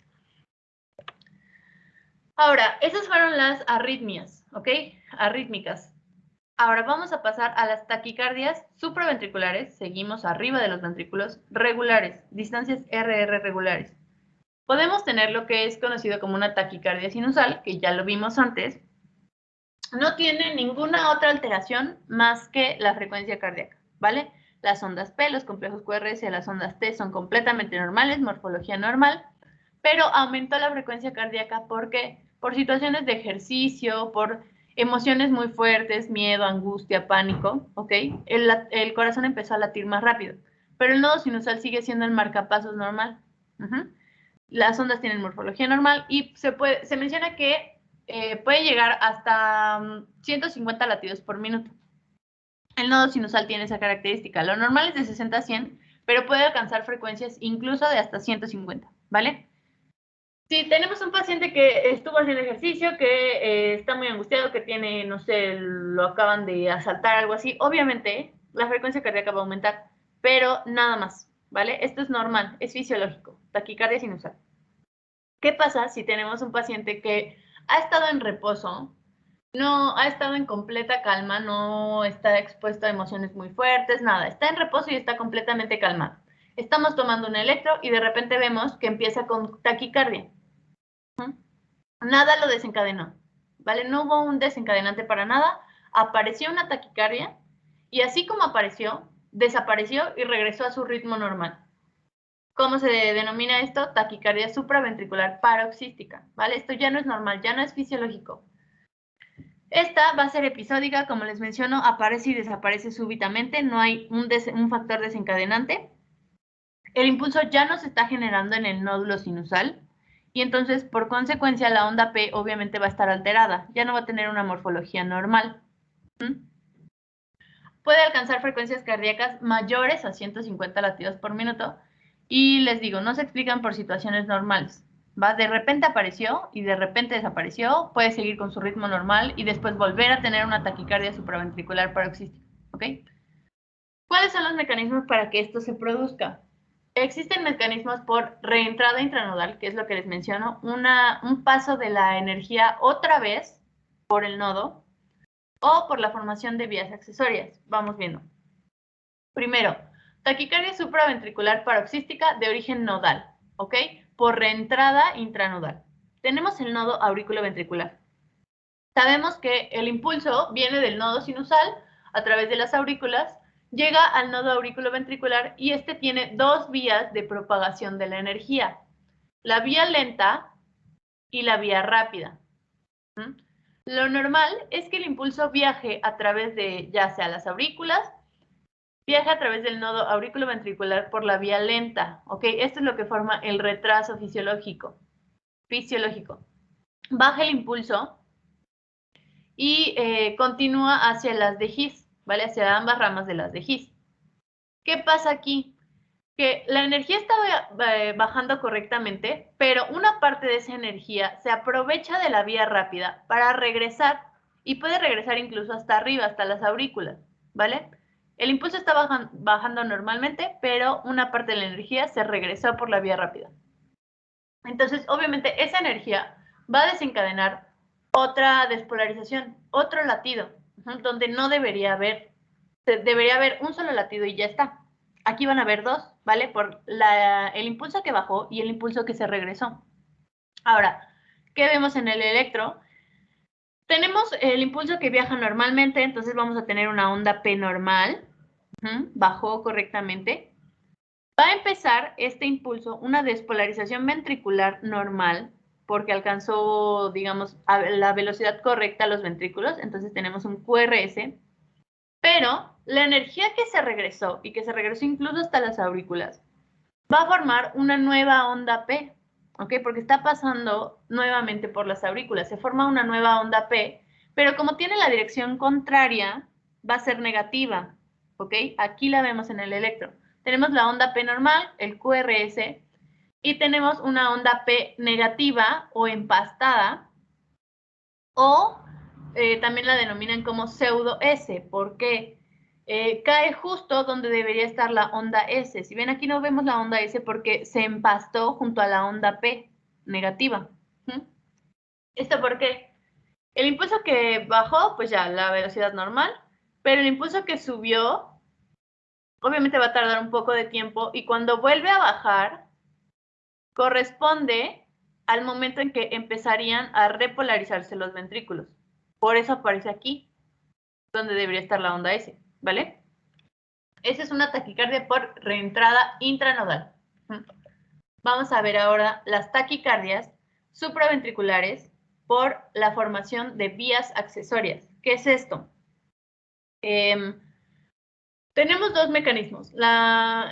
Ahora, esas fueron las arritmias, ¿ok? Arrítmicas. Ahora vamos a pasar a las taquicardias supraventriculares, seguimos arriba de los ventrículos, regulares, distancias RR regulares. Podemos tener lo que es conocido como una taquicardia sinusal, que ya lo vimos antes. No tiene ninguna otra alteración más que la frecuencia cardíaca, ¿vale? Las ondas P, los complejos QRS, las ondas T son completamente normales, morfología normal, pero aumentó la frecuencia cardíaca porque por situaciones de ejercicio, por emociones muy fuertes, miedo, angustia, pánico, ¿ok? El corazón empezó a latir más rápido, pero el nodo sinusal sigue siendo el marcapasos normal. Las ondas tienen morfología normal y se menciona que puede llegar hasta 150 latidos por minuto. El nodo sinusal tiene esa característica. Lo normal es de 60 a 100, pero puede alcanzar frecuencias incluso de hasta 150, ¿vale? Si tenemos un paciente que estuvo haciendo ejercicio, que está muy angustiado, que tiene, no sé, lo acaban de asaltar, algo así, obviamente la frecuencia cardíaca va a aumentar, pero nada más, ¿vale? Esto es normal, es fisiológico, taquicardia sinusal. ¿Qué pasa si tenemos un paciente que ha estado en reposo, no ha estado en completa calma, no está expuesto a emociones muy fuertes, nada, está en reposo y está completamente calmado? Estamos tomando un electro y de repente vemos que empieza con taquicardia. Nada lo desencadenó, ¿vale? No hubo un desencadenante para nada, apareció una taquicardia y así como apareció, desapareció y regresó a su ritmo normal. ¿Cómo se denomina esto? Taquicardia supraventricular paroxística, ¿vale? Esto ya no es normal, ya no es fisiológico. Esta va a ser episódica, como les menciono, aparece y desaparece súbitamente, no hay un factor desencadenante. El impulso ya no se está generando en el nódulo sinusal y entonces, por consecuencia, la onda P obviamente va a estar alterada, ya no va a tener una morfología normal. Puede alcanzar frecuencias cardíacas mayores a 150 latidos por minuto y les digo, no se explican por situaciones normales. ¿Va? De repente apareció y de repente desapareció, puede seguir con su ritmo normal y después volver a tener una taquicardia supraventricular paroxística. ¿Ok? ¿Cuáles son los mecanismos para que esto se produzca? Existen mecanismos por reentrada intranodal, que es lo que les menciono, un paso de la energía otra vez por el nodo o por la formación de vías accesorias. Vamos viendo. Primero, taquicardia supraventricular paroxística de origen nodal, ¿ok? Por reentrada intranodal. Tenemos el nodo auriculoventricular. Sabemos que el impulso viene del nodo sinusal a través de las aurículas, llega al nodo auriculoventricular y este tiene dos vías de propagación de la energía, la vía lenta y la vía rápida. Lo normal es que el impulso viaje a través de ya sea las aurículas, viaja a través del nodo auriculoventricular por la vía lenta, ¿ok? Esto es lo que forma el retraso fisiológico. Baja el impulso y continúa hacia las de His, ¿vale? Hacia ambas ramas de las de His. ¿Qué pasa aquí? Que la energía está bajando correctamente, pero una parte de esa energía se aprovecha de la vía rápida para regresar y puede regresar incluso hasta arriba, hasta las aurículas, ¿vale? El impulso está bajando normalmente, pero una parte de la energía se regresó por la vía rápida. Entonces, obviamente, esa energía va a desencadenar otra despolarización, otro latido, donde no debería haber, debería haber un solo latido y ya está. Aquí van a haber dos, ¿vale? Por el impulso que bajó y el impulso que se regresó. Ahora, ¿qué vemos en el electro? Tenemos el impulso que viaja normalmente, entonces vamos a tener una onda P normal, bajó correctamente. Va a empezar este impulso una despolarización ventricular normal, porque alcanzó, digamos, la velocidad correcta a los ventrículos, entonces tenemos un QRS, pero la energía que se regresó, y que se regresó incluso hasta las aurículas, va a formar una nueva onda P, ¿ok? Porque está pasando nuevamente por las aurículas, se forma una nueva onda P, pero como tiene la dirección contraria, va a ser negativa, ¿ok? Aquí la vemos en el electro. Tenemos la onda P normal, el QRS, y tenemos una onda P negativa o empastada, o también la denominan como pseudo S, porque cae justo donde debería estar la onda S. Si ven, aquí no vemos la onda S porque se empastó junto a la onda P negativa. ¿Esto por qué? El impulso que bajó, pues ya, la velocidad normal, pero el impulso que subió, obviamente va a tardar un poco de tiempo, y cuando vuelve a bajar, corresponde al momento en que empezarían a repolarizarse los ventrículos. Por eso aparece aquí, donde debería estar la onda S, ¿vale? Esa es una taquicardia por reentrada intranodal. Vamos a ver ahora las taquicardias supraventriculares por la formación de vías accesorias. ¿Qué es esto? Tenemos dos mecanismos,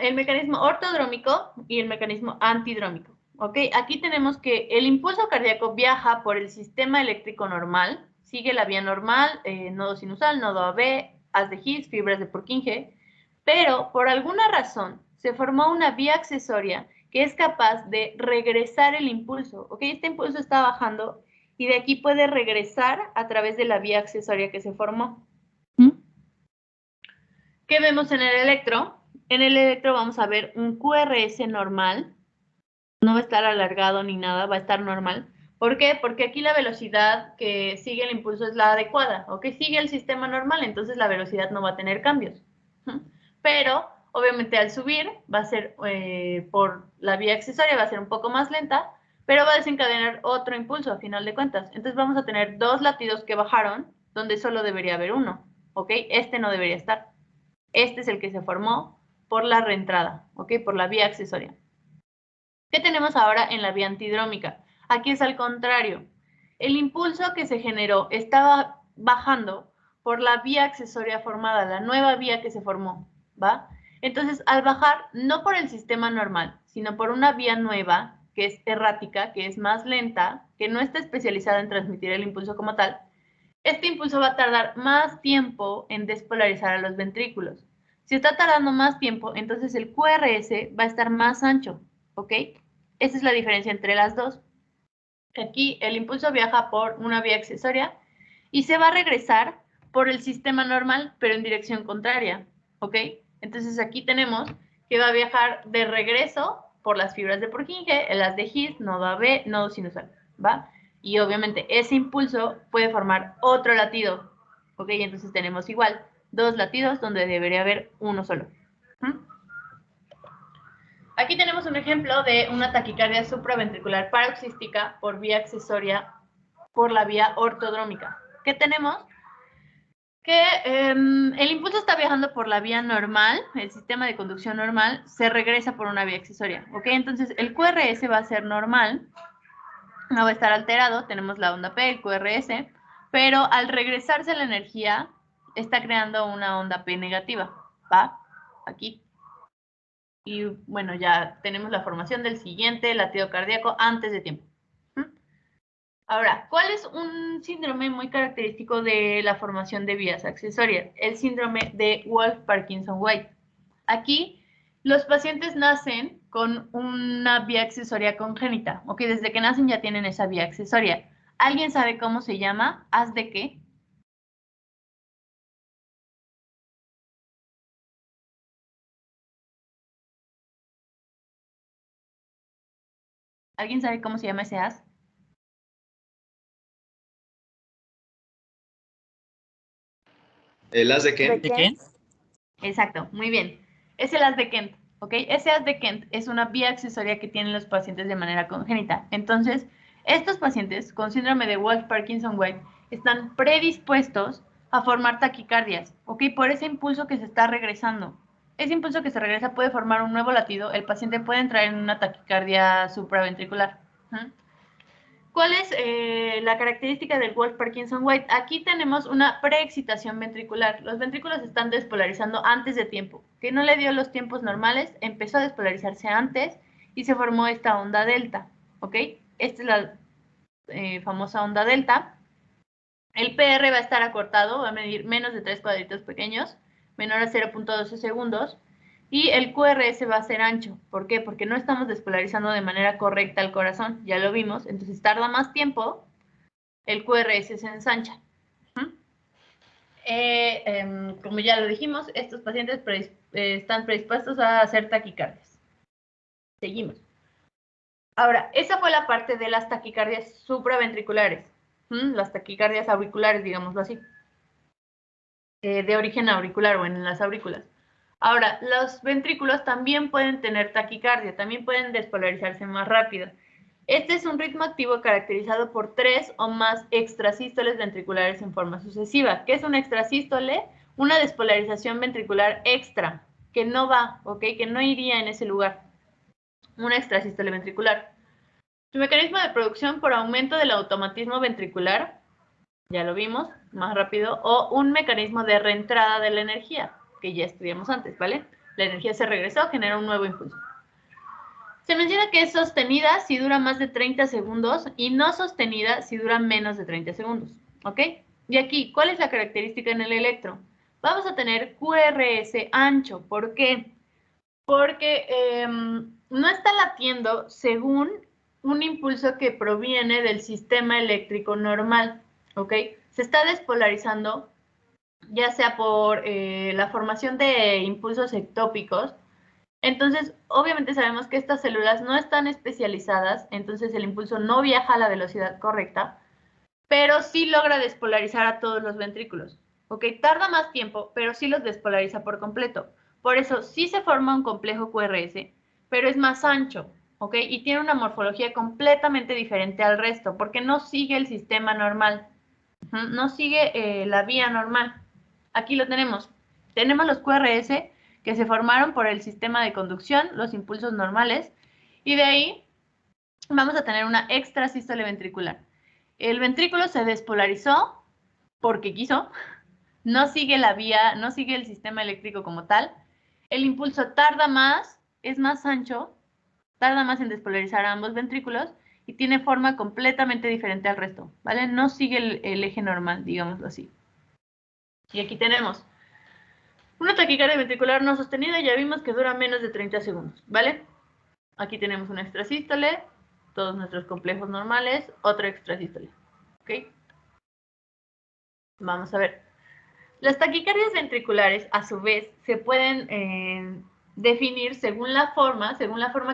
el mecanismo ortodrómico y el mecanismo antidrómico. ¿Ok? Aquí tenemos que el impulso cardíaco viaja por el sistema eléctrico normal, sigue la vía normal, nodo sinusal, nodo AB, haz de His, fibras de Purkinje, pero por alguna razón se formó una vía accesoria que es capaz de regresar el impulso. ¿Ok? Este impulso está bajando y de aquí puede regresar a través de la vía accesoria que se formó. ¿Qué vemos en el electro? En el electro vamos a ver un QRS normal, no va a estar alargado ni nada, va a estar normal. ¿Por qué? Porque aquí la velocidad que sigue el impulso es la adecuada, ¿ok? Sigue el sistema normal, entonces la velocidad no va a tener cambios. Pero, obviamente, al subir va a ser por la vía accesoria, va a ser un poco más lenta, pero va a desencadenar otro impulso a final de cuentas. Entonces vamos a tener dos latidos que bajaron, donde solo debería haber uno, ¿ok? Este no debería estar. Este es el que se formó por la reentrada, ¿ok? Por la vía accesoria. ¿Qué tenemos ahora en la vía antidrómica? Aquí es al contrario. El impulso que se generó estaba bajando por la vía accesoria formada, la nueva vía que se formó, ¿va? Entonces, al bajar, no por el sistema normal, sino por una vía nueva, que es errática, que es más lenta, que no está especializada en transmitir el impulso como tal, este impulso va a tardar más tiempo en despolarizar a los ventrículos. Si está tardando más tiempo, entonces el QRS va a estar más ancho, ¿ok? Esa es la diferencia entre las dos. Aquí el impulso viaja por una vía accesoria y se va a regresar por el sistema normal, pero en dirección contraria, ¿ok? Entonces aquí tenemos que va a viajar de regreso por las fibras de Purkinje, las de His, nodo AB, nodo sinusal, ¿va? Y obviamente ese impulso puede formar otro latido, ¿ok? Entonces tenemos igual dos latidos donde debería haber uno solo. Aquí tenemos un ejemplo de una taquicardia supraventricular paroxística por vía accesoria por la vía ortodrómica. ¿Qué tenemos? Que el impulso está viajando por la vía normal, el sistema de conducción normal, se regresa por una vía accesoria, ¿ok? Entonces el QRS va a ser normal, no va a estar alterado, tenemos la onda P, el QRS, pero al regresarse la energía, está creando una onda P negativa, ¿va? Aquí. Y bueno, ya tenemos la formación del siguiente latido cardíaco antes de tiempo. Ahora, ¿cuál es un síndrome muy característico de la formación de vías accesorias? El síndrome de Wolff-Parkinson-White. Aquí, los pacientes nacen con una vía accesoria congénita, ¿ok? Desde que nacen ya tienen esa vía accesoria. ¿Alguien sabe cómo se llama? ¿Haz de qué? ¿Alguien sabe cómo se llama ese haz? ¿El haz de Kent? ¿De Kent? Exacto, muy bien. Es el haz de Kent, ¿ok? Ese haz de Kent es una vía accesoria que tienen los pacientes de manera congénita. Entonces, estos pacientes con síndrome de Wolff-Parkinson-White están predispuestos a formar taquicardias, ¿ok? Por ese impulso que se está regresando. Ese impulso que se regresa puede formar un nuevo latido, el paciente puede entrar en una taquicardia supraventricular. ¿Cuál es la característica del Wolff-Parkinson-White? Aquí tenemos una preexcitación ventricular. Los ventrículos están despolarizando antes de tiempo, que no le dio los tiempos normales, empezó a despolarizarse antes y se formó esta onda delta, ¿ok? Esta es la famosa onda delta. El PR va a estar acortado, va a medir menos de 3 cuadritos pequeños, menor a 0.12 segundos, y el QRS va a ser ancho. ¿Por qué? Porque no estamos despolarizando de manera correcta el corazón, ya lo vimos, entonces tarda más tiempo, el QRS se ensancha. como ya lo dijimos, estos pacientes están predispuestos a hacer taquicardias. Seguimos. Ahora, esa fue la parte de las taquicardias supraventriculares, las taquicardias auriculares, digámoslo así, de origen auricular o en las aurículas. Ahora, los ventrículos también pueden tener taquicardia, también pueden despolarizarse más rápido. Este es un ritmo activo caracterizado por 3 o más extrasístoles ventriculares en forma sucesiva. ¿Qué es un extrasístole? Una despolarización ventricular extra, que no va, ¿ok? Que no iría en ese lugar. Una extrasístole ventricular. Su mecanismo de producción por aumento del automatismo ventricular, ya lo vimos, más rápido, o un mecanismo de reentrada de la energía, que ya estudiamos antes, ¿vale? La energía se regresó, genera un nuevo impulso. Se menciona que es sostenida si dura más de 30 segundos y no sostenida si dura menos de 30 segundos, ¿ok? Y aquí, ¿cuál es la característica en el electro? Vamos a tener QRS ancho. ¿Por qué? Porque no está latiendo según un impulso que proviene del sistema eléctrico normal, ¿ok? Se está despolarizando, ya sea por la formación de impulsos ectópicos. Entonces, obviamente sabemos que estas células no están especializadas, entonces el impulso no viaja a la velocidad correcta, pero sí logra despolarizar a todos los ventrículos. ¿Ok? Tarda más tiempo, pero sí los despolariza por completo. Por eso sí se forma un complejo QRS, pero es más ancho, ¿ok? Y tiene una morfología completamente diferente al resto, porque no sigue el sistema normal, no sigue la vía normal. Aquí lo tenemos. Tenemos los QRS que se formaron por el sistema de conducción, los impulsos normales, y de ahí vamos a tener una extrasístole ventricular. El ventrículo se despolarizó porque quiso, no sigue la vía, no sigue el sistema eléctrico como tal. El impulso tarda más, es más ancho, tarda más en despolarizar a ambos ventrículos y tiene forma completamente diferente al resto, ¿vale? No sigue el eje normal, digámoslo así. Y aquí tenemos una taquicardia ventricular no sostenida, ya vimos que dura menos de 30 segundos, ¿vale? Aquí tenemos una extrasístole, todos nuestros complejos normales, otra extrasístole, ¿ok? Vamos a ver. Las taquicardias ventriculares, a su vez, se pueden definir según la forma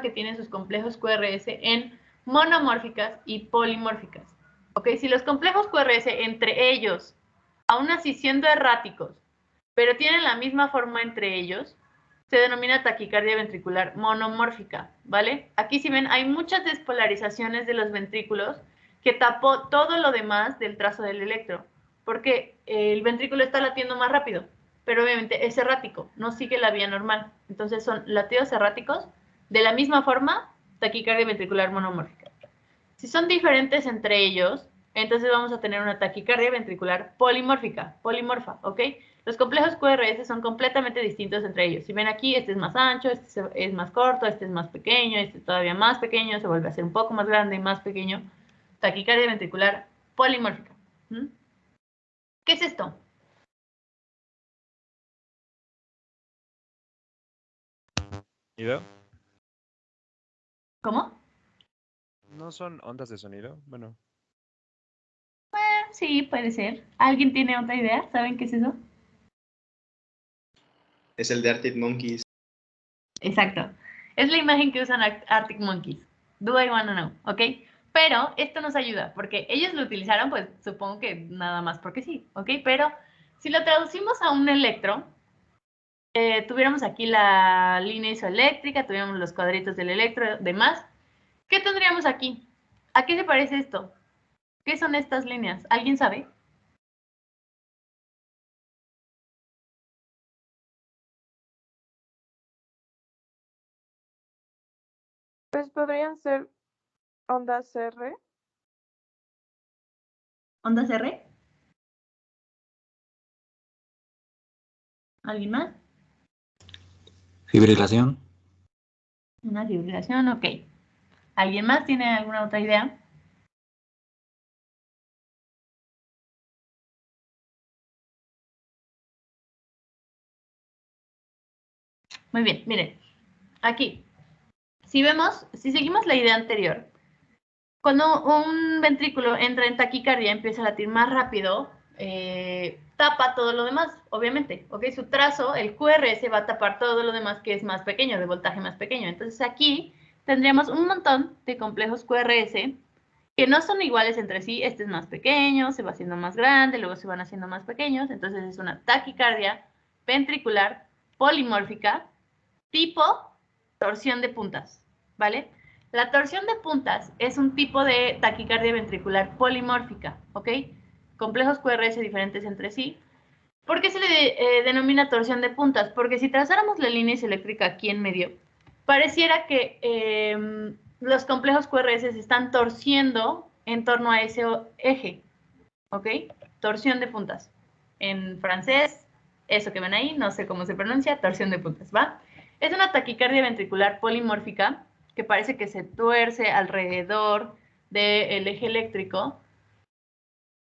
que tienen sus complejos QRS en monomórficas y polimórficas. ¿Ok? Si los complejos QRS entre ellos, aún así siendo erráticos, pero tienen la misma forma entre ellos, se denomina taquicardia ventricular monomórfica, ¿vale? Aquí si ven, hay muchas despolarizaciones de los ventrículos que tapó todo lo demás del trazo del electro, porque el ventrículo está latiendo más rápido, pero obviamente es errático, no sigue la vía normal. Entonces son latidos erráticos, de la misma forma, taquicardia ventricular monomórfica. Si son diferentes entre ellos, entonces vamos a tener una taquicardia ventricular polimórfica, polimorfa, ¿ok? Los complejos QRS son completamente distintos entre ellos. Si ven aquí, este es más ancho, este es más corto, este es más pequeño, este es todavía más pequeño, se vuelve a ser un poco más grande y más pequeño. Taquicardia ventricular polimórfica. ¿Qué es esto? ¿Sonido? ¿Cómo? ¿No son ondas de sonido? Bueno. Sí, puede ser. ¿Alguien tiene otra idea? ¿Saben qué es eso? Es el de Arctic Monkeys. Exacto. Es la imagen que usan Arctic Monkeys. Do I wanna know? ¿Ok? Pero esto nos ayuda, porque ellos lo utilizaron, pues supongo que nada más porque sí, ¿ok? Pero si lo traducimos a un electro, tuviéramos aquí la línea isoeléctrica, tuviéramos los cuadritos del electro, demás. ¿Qué tendríamos aquí? ¿A qué se parece esto? ¿Qué son estas líneas? ¿Alguien sabe? Pues podrían ser ondas R. ¿Ondas R? ¿Alguien más? Fibrilación. Una fibrilación, ok. ¿Alguien más tiene alguna otra idea? Muy bien, miren, aquí, si seguimos la idea anterior, cuando un ventrículo entra en taquicardia, empieza a latir más rápido, tapa todo lo demás, obviamente, ¿ok? Su trazo, el QRS, va a tapar todo lo demás que es más pequeño, de voltaje más pequeño. Entonces aquí tendríamos un montón de complejos QRS que no son iguales entre sí. Este es más pequeño, se va haciendo más grande, luego se van haciendo más pequeños. Entonces es una taquicardia ventricular polimórfica tipo torsión de puntas, ¿vale? La torsión de puntas es un tipo de taquicardia ventricular polimórfica, ¿ok? Complejos QRS diferentes entre sí. ¿Por qué se le denomina torsión de puntas? Porque si trazáramos la línea isoeléctrica aquí en medio, pareciera que los complejos QRS se están torciendo en torno a ese eje, ¿ok? Torsión de puntas. En francés, eso que ven ahí, no sé cómo se pronuncia, torsión de puntas, ¿va? Es una taquicardia ventricular polimórfica que parece que se tuerce alrededor del eje eléctrico,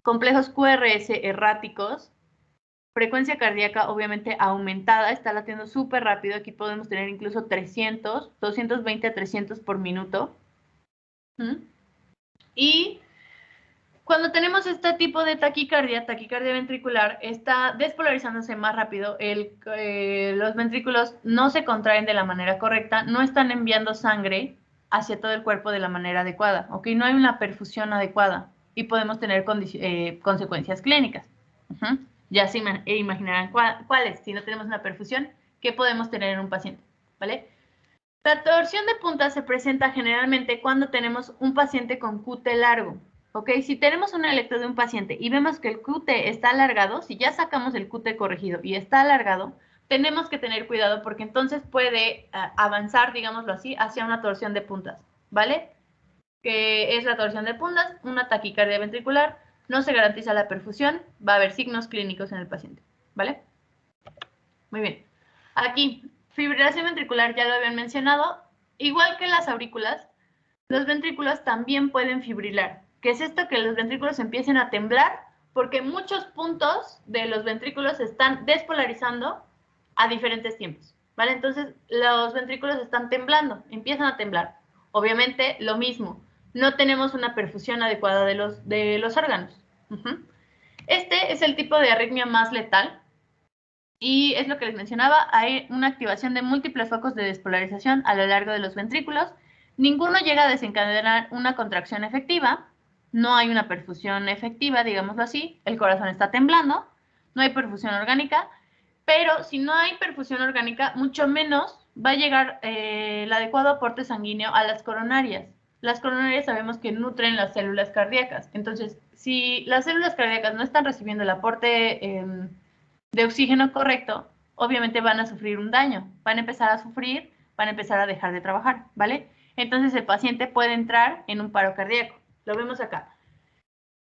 complejos QRS erráticos, frecuencia cardíaca obviamente aumentada, está latiendo súper rápido, aquí podemos tener incluso 300, 220 a 300 por minuto. Y cuando tenemos este tipo de taquicardia ventricular, está despolarizándose más rápido, los ventrículos no se contraen de la manera correcta, no están enviando sangre hacia todo el cuerpo de la manera adecuada, ¿ok? No hay una perfusión adecuada y podemos tener consecuencias clínicas. Ya se imaginarán cuáles, si no tenemos una perfusión, ¿qué podemos tener en un paciente? ¿Vale? La torsión de punta se presenta generalmente cuando tenemos un paciente con QT largo. ¿Ok? Si tenemos un electro de un paciente y vemos que el QT está alargado, si ya sacamos el QT corregido y está alargado, tenemos que tener cuidado porque entonces puede avanzar, digámoslo así, hacia una torsión de puntas, ¿vale? Que es la torsión de puntas, una taquicardia ventricular, no se garantiza la perfusión, va a haber signos clínicos en el paciente, ¿vale? Muy bien. Aquí, fibrilación ventricular, ya lo habían mencionado, igual que las aurículas, los ventrículos también pueden fibrilar. ¿Qué es esto? Que los ventrículos empiecen a temblar porque muchos puntos de los ventrículos se están despolarizando a diferentes tiempos, ¿vale? Entonces, los ventrículos están temblando, empiezan a temblar. Obviamente, lo mismo, no tenemos una perfusión adecuada de los órganos. Este es el tipo de arritmia más letal y es lo que les mencionaba, hay una activación de múltiples focos de despolarización a lo largo de los ventrículos. Ninguno llega a desencadenar una contracción efectiva, no hay una perfusión efectiva, digámoslo así, el corazón está temblando, no hay perfusión orgánica, pero si no hay perfusión orgánica, mucho menos va a llegar el adecuado aporte sanguíneo a las coronarias. Las coronarias sabemos que nutren las células cardíacas, entonces si las células cardíacas no están recibiendo el aporte de oxígeno correcto, obviamente van a sufrir un daño, van a empezar a sufrir, van a empezar a dejar de trabajar, ¿vale? Entonces el paciente puede entrar en un paro cardíaco. Lo vemos acá.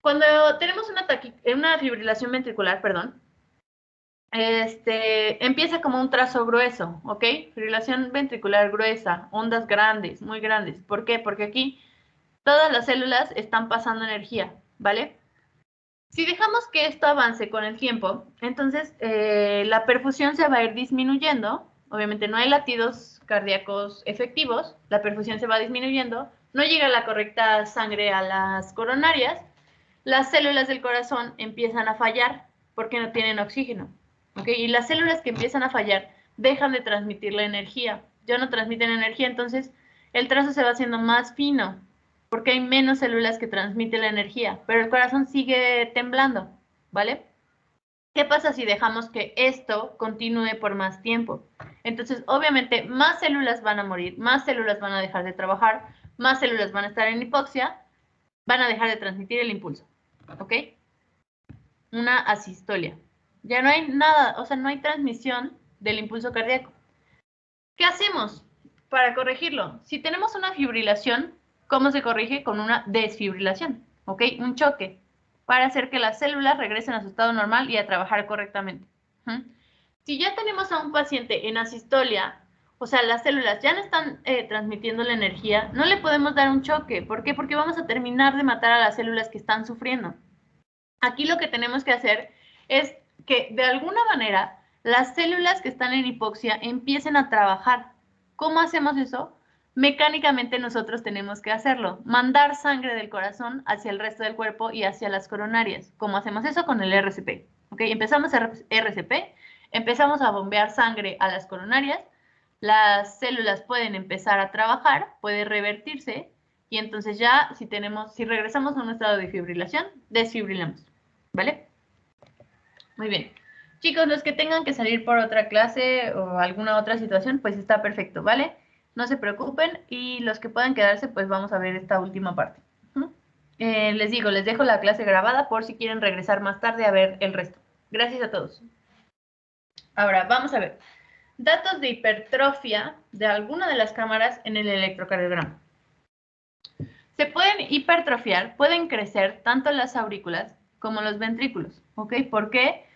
Cuando tenemos una fibrilación ventricular, perdón, empieza como un trazo grueso, ¿ok? Fibrilación ventricular gruesa, ondas grandes, muy grandes. ¿Por qué? Porque aquí todas las células están pasando energía, ¿vale? Si dejamos que esto avance con el tiempo, entonces la perfusión se va a ir disminuyendo. Obviamente no hay latidos cardíacos efectivos, la perfusión se va disminuyendo, no llega la correcta sangre a las coronarias, las células del corazón empiezan a fallar porque no tienen oxígeno. ¿Okay? Y las células que empiezan a fallar dejan de transmitir la energía, ya no transmiten energía, entonces el trazo se va haciendo más fino, porque hay menos células que transmiten la energía, pero el corazón sigue temblando, ¿vale? ¿Qué pasa si dejamos que esto continúe por más tiempo? Entonces, obviamente, más células van a morir, más células van a dejar de trabajar, más células van a estar en hipoxia, van a dejar de transmitir el impulso, ¿ok? Una asistolia. Ya no hay nada, o sea, no hay transmisión del impulso cardíaco. ¿Qué hacemos para corregirlo? Si tenemos una fibrilación, ¿cómo se corrige? Con una desfibrilación, ¿ok? Un choque para hacer que las células regresen a su estado normal y a trabajar correctamente. Si ya tenemos a un paciente en asistolia, o sea, las células ya no están transmitiendo la energía, no le podemos dar un choque. ¿Por qué? Porque vamos a terminar de matar a las células que están sufriendo. Aquí lo que tenemos que hacer es que de alguna manera las células que están en hipoxia empiecen a trabajar. ¿Cómo hacemos eso? mecánicamente nosotros tenemos que hacerlo, mandar sangre del corazón hacia el resto del cuerpo y hacia las coronarias. ¿Cómo hacemos eso? Con el RCP. ¿Ok? Empezamos RCP, empezamos a bombear sangre a las coronarias, las células pueden empezar a trabajar, puede revertirse, y entonces ya si regresamos a un estado de fibrilación, desfibrilamos. ¿Vale? Muy bien. Chicos, los que tengan que salir por otra clase o alguna otra situación, pues está perfecto, ¿vale? No se preocupen, y los que puedan quedarse, pues vamos a ver esta última parte. Les digo, les dejo la clase grabada por si quieren regresar más tarde a ver el resto. Gracias a todos. Ahora, vamos a ver. Datos de hipertrofia de alguna de las cámaras en el electrocardiograma. Se pueden hipertrofiar, pueden crecer tanto las aurículas como los ventrículos, ¿ok? ¿Por qué?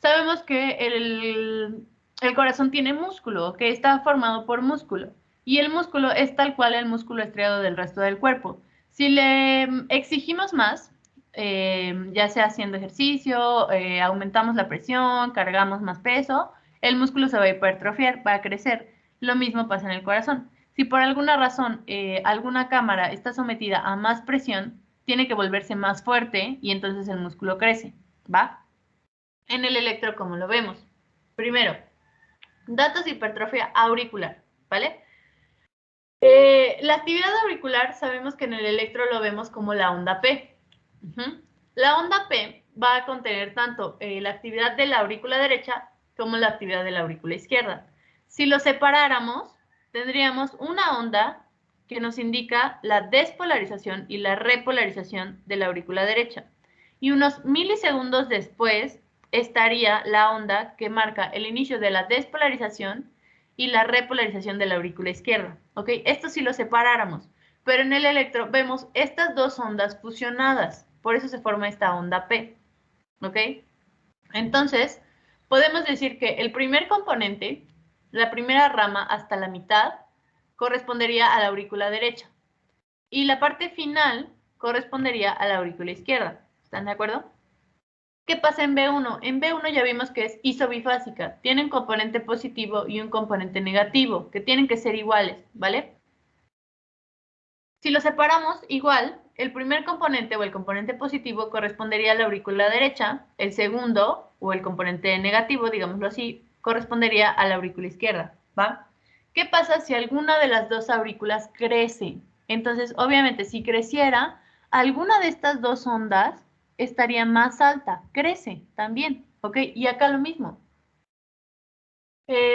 Sabemos que el corazón tiene músculo, que está formado por músculo, y el músculo es tal cual el músculo estriado del resto del cuerpo. Si le exigimos más, ya sea haciendo ejercicio, aumentamos la presión, cargamos más peso, el músculo se va a hipertrofiar, va a crecer. Lo mismo pasa en el corazón. Si por alguna razón alguna cámara está sometida a más presión, tiene que volverse más fuerte y entonces el músculo crece, ¿va? En el electro, como lo vemos. Primero, datos de hipertrofia auricular, ¿vale? La actividad auricular sabemos que en el electro lo vemos como la onda P. La onda P va a contener tanto la actividad de la aurícula derecha como la actividad de la aurícula izquierda. Si lo separáramos, tendríamos una onda que nos indica la despolarización y la repolarización de la aurícula derecha. Y unos milisegundos después estaría la onda que marca el inicio de la despolarización y la repolarización de la aurícula izquierda. ¿Ok? Esto si lo separáramos. Pero en el electro vemos estas dos ondas fusionadas. Por eso se forma esta onda P. ¿Ok? Entonces, podemos decir que el primer componente, la primera rama hasta la mitad, correspondería a la aurícula derecha. Y la parte final correspondería a la aurícula izquierda. ¿Están de acuerdo? ¿Qué pasa en B1? En B1 ya vimos que es isobifásica. Tiene un componente positivo y un componente negativo, que tienen que ser iguales, ¿vale? Si lo separamos igual, el primer componente o el componente positivo correspondería a la aurícula derecha, el segundo, o el componente negativo, digámoslo así, correspondería a la aurícula izquierda, ¿va? ¿Qué pasa si alguna de las dos aurículas crece? Entonces, obviamente, si creciera, alguna de estas dos ondas estaría más alta, crece también, ¿ok? Y acá lo mismo.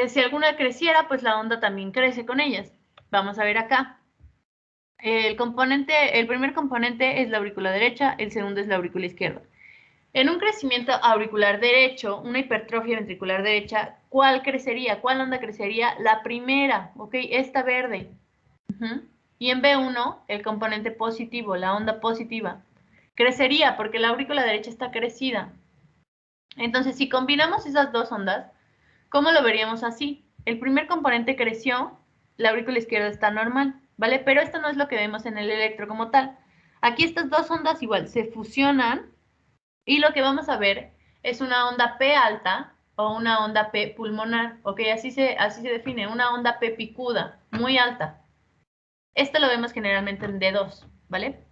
Si alguna creciera, pues la onda también crece con ellas. Vamos a ver acá. El primer componente es la aurícula derecha, el segundo es la aurícula izquierda. En un crecimiento auricular derecho, una hipertrofia ventricular derecha, ¿cuál crecería? ¿Cuál onda crecería? La primera, ¿ok? Esta verde. Y en B1, el componente positivo, la onda positiva, crecería porque la aurícula derecha está crecida. Entonces, si combinamos esas dos ondas, ¿cómo lo veríamos así? El primer componente creció, la aurícula izquierda está normal, ¿vale? Pero esto no es lo que vemos en el electro como tal. Aquí estas dos ondas igual se fusionan y lo que vamos a ver es una onda P alta o una onda P pulmonar, ¿ok? Así se define, una onda P picuda, muy alta. Esto lo vemos generalmente en D2, ¿vale?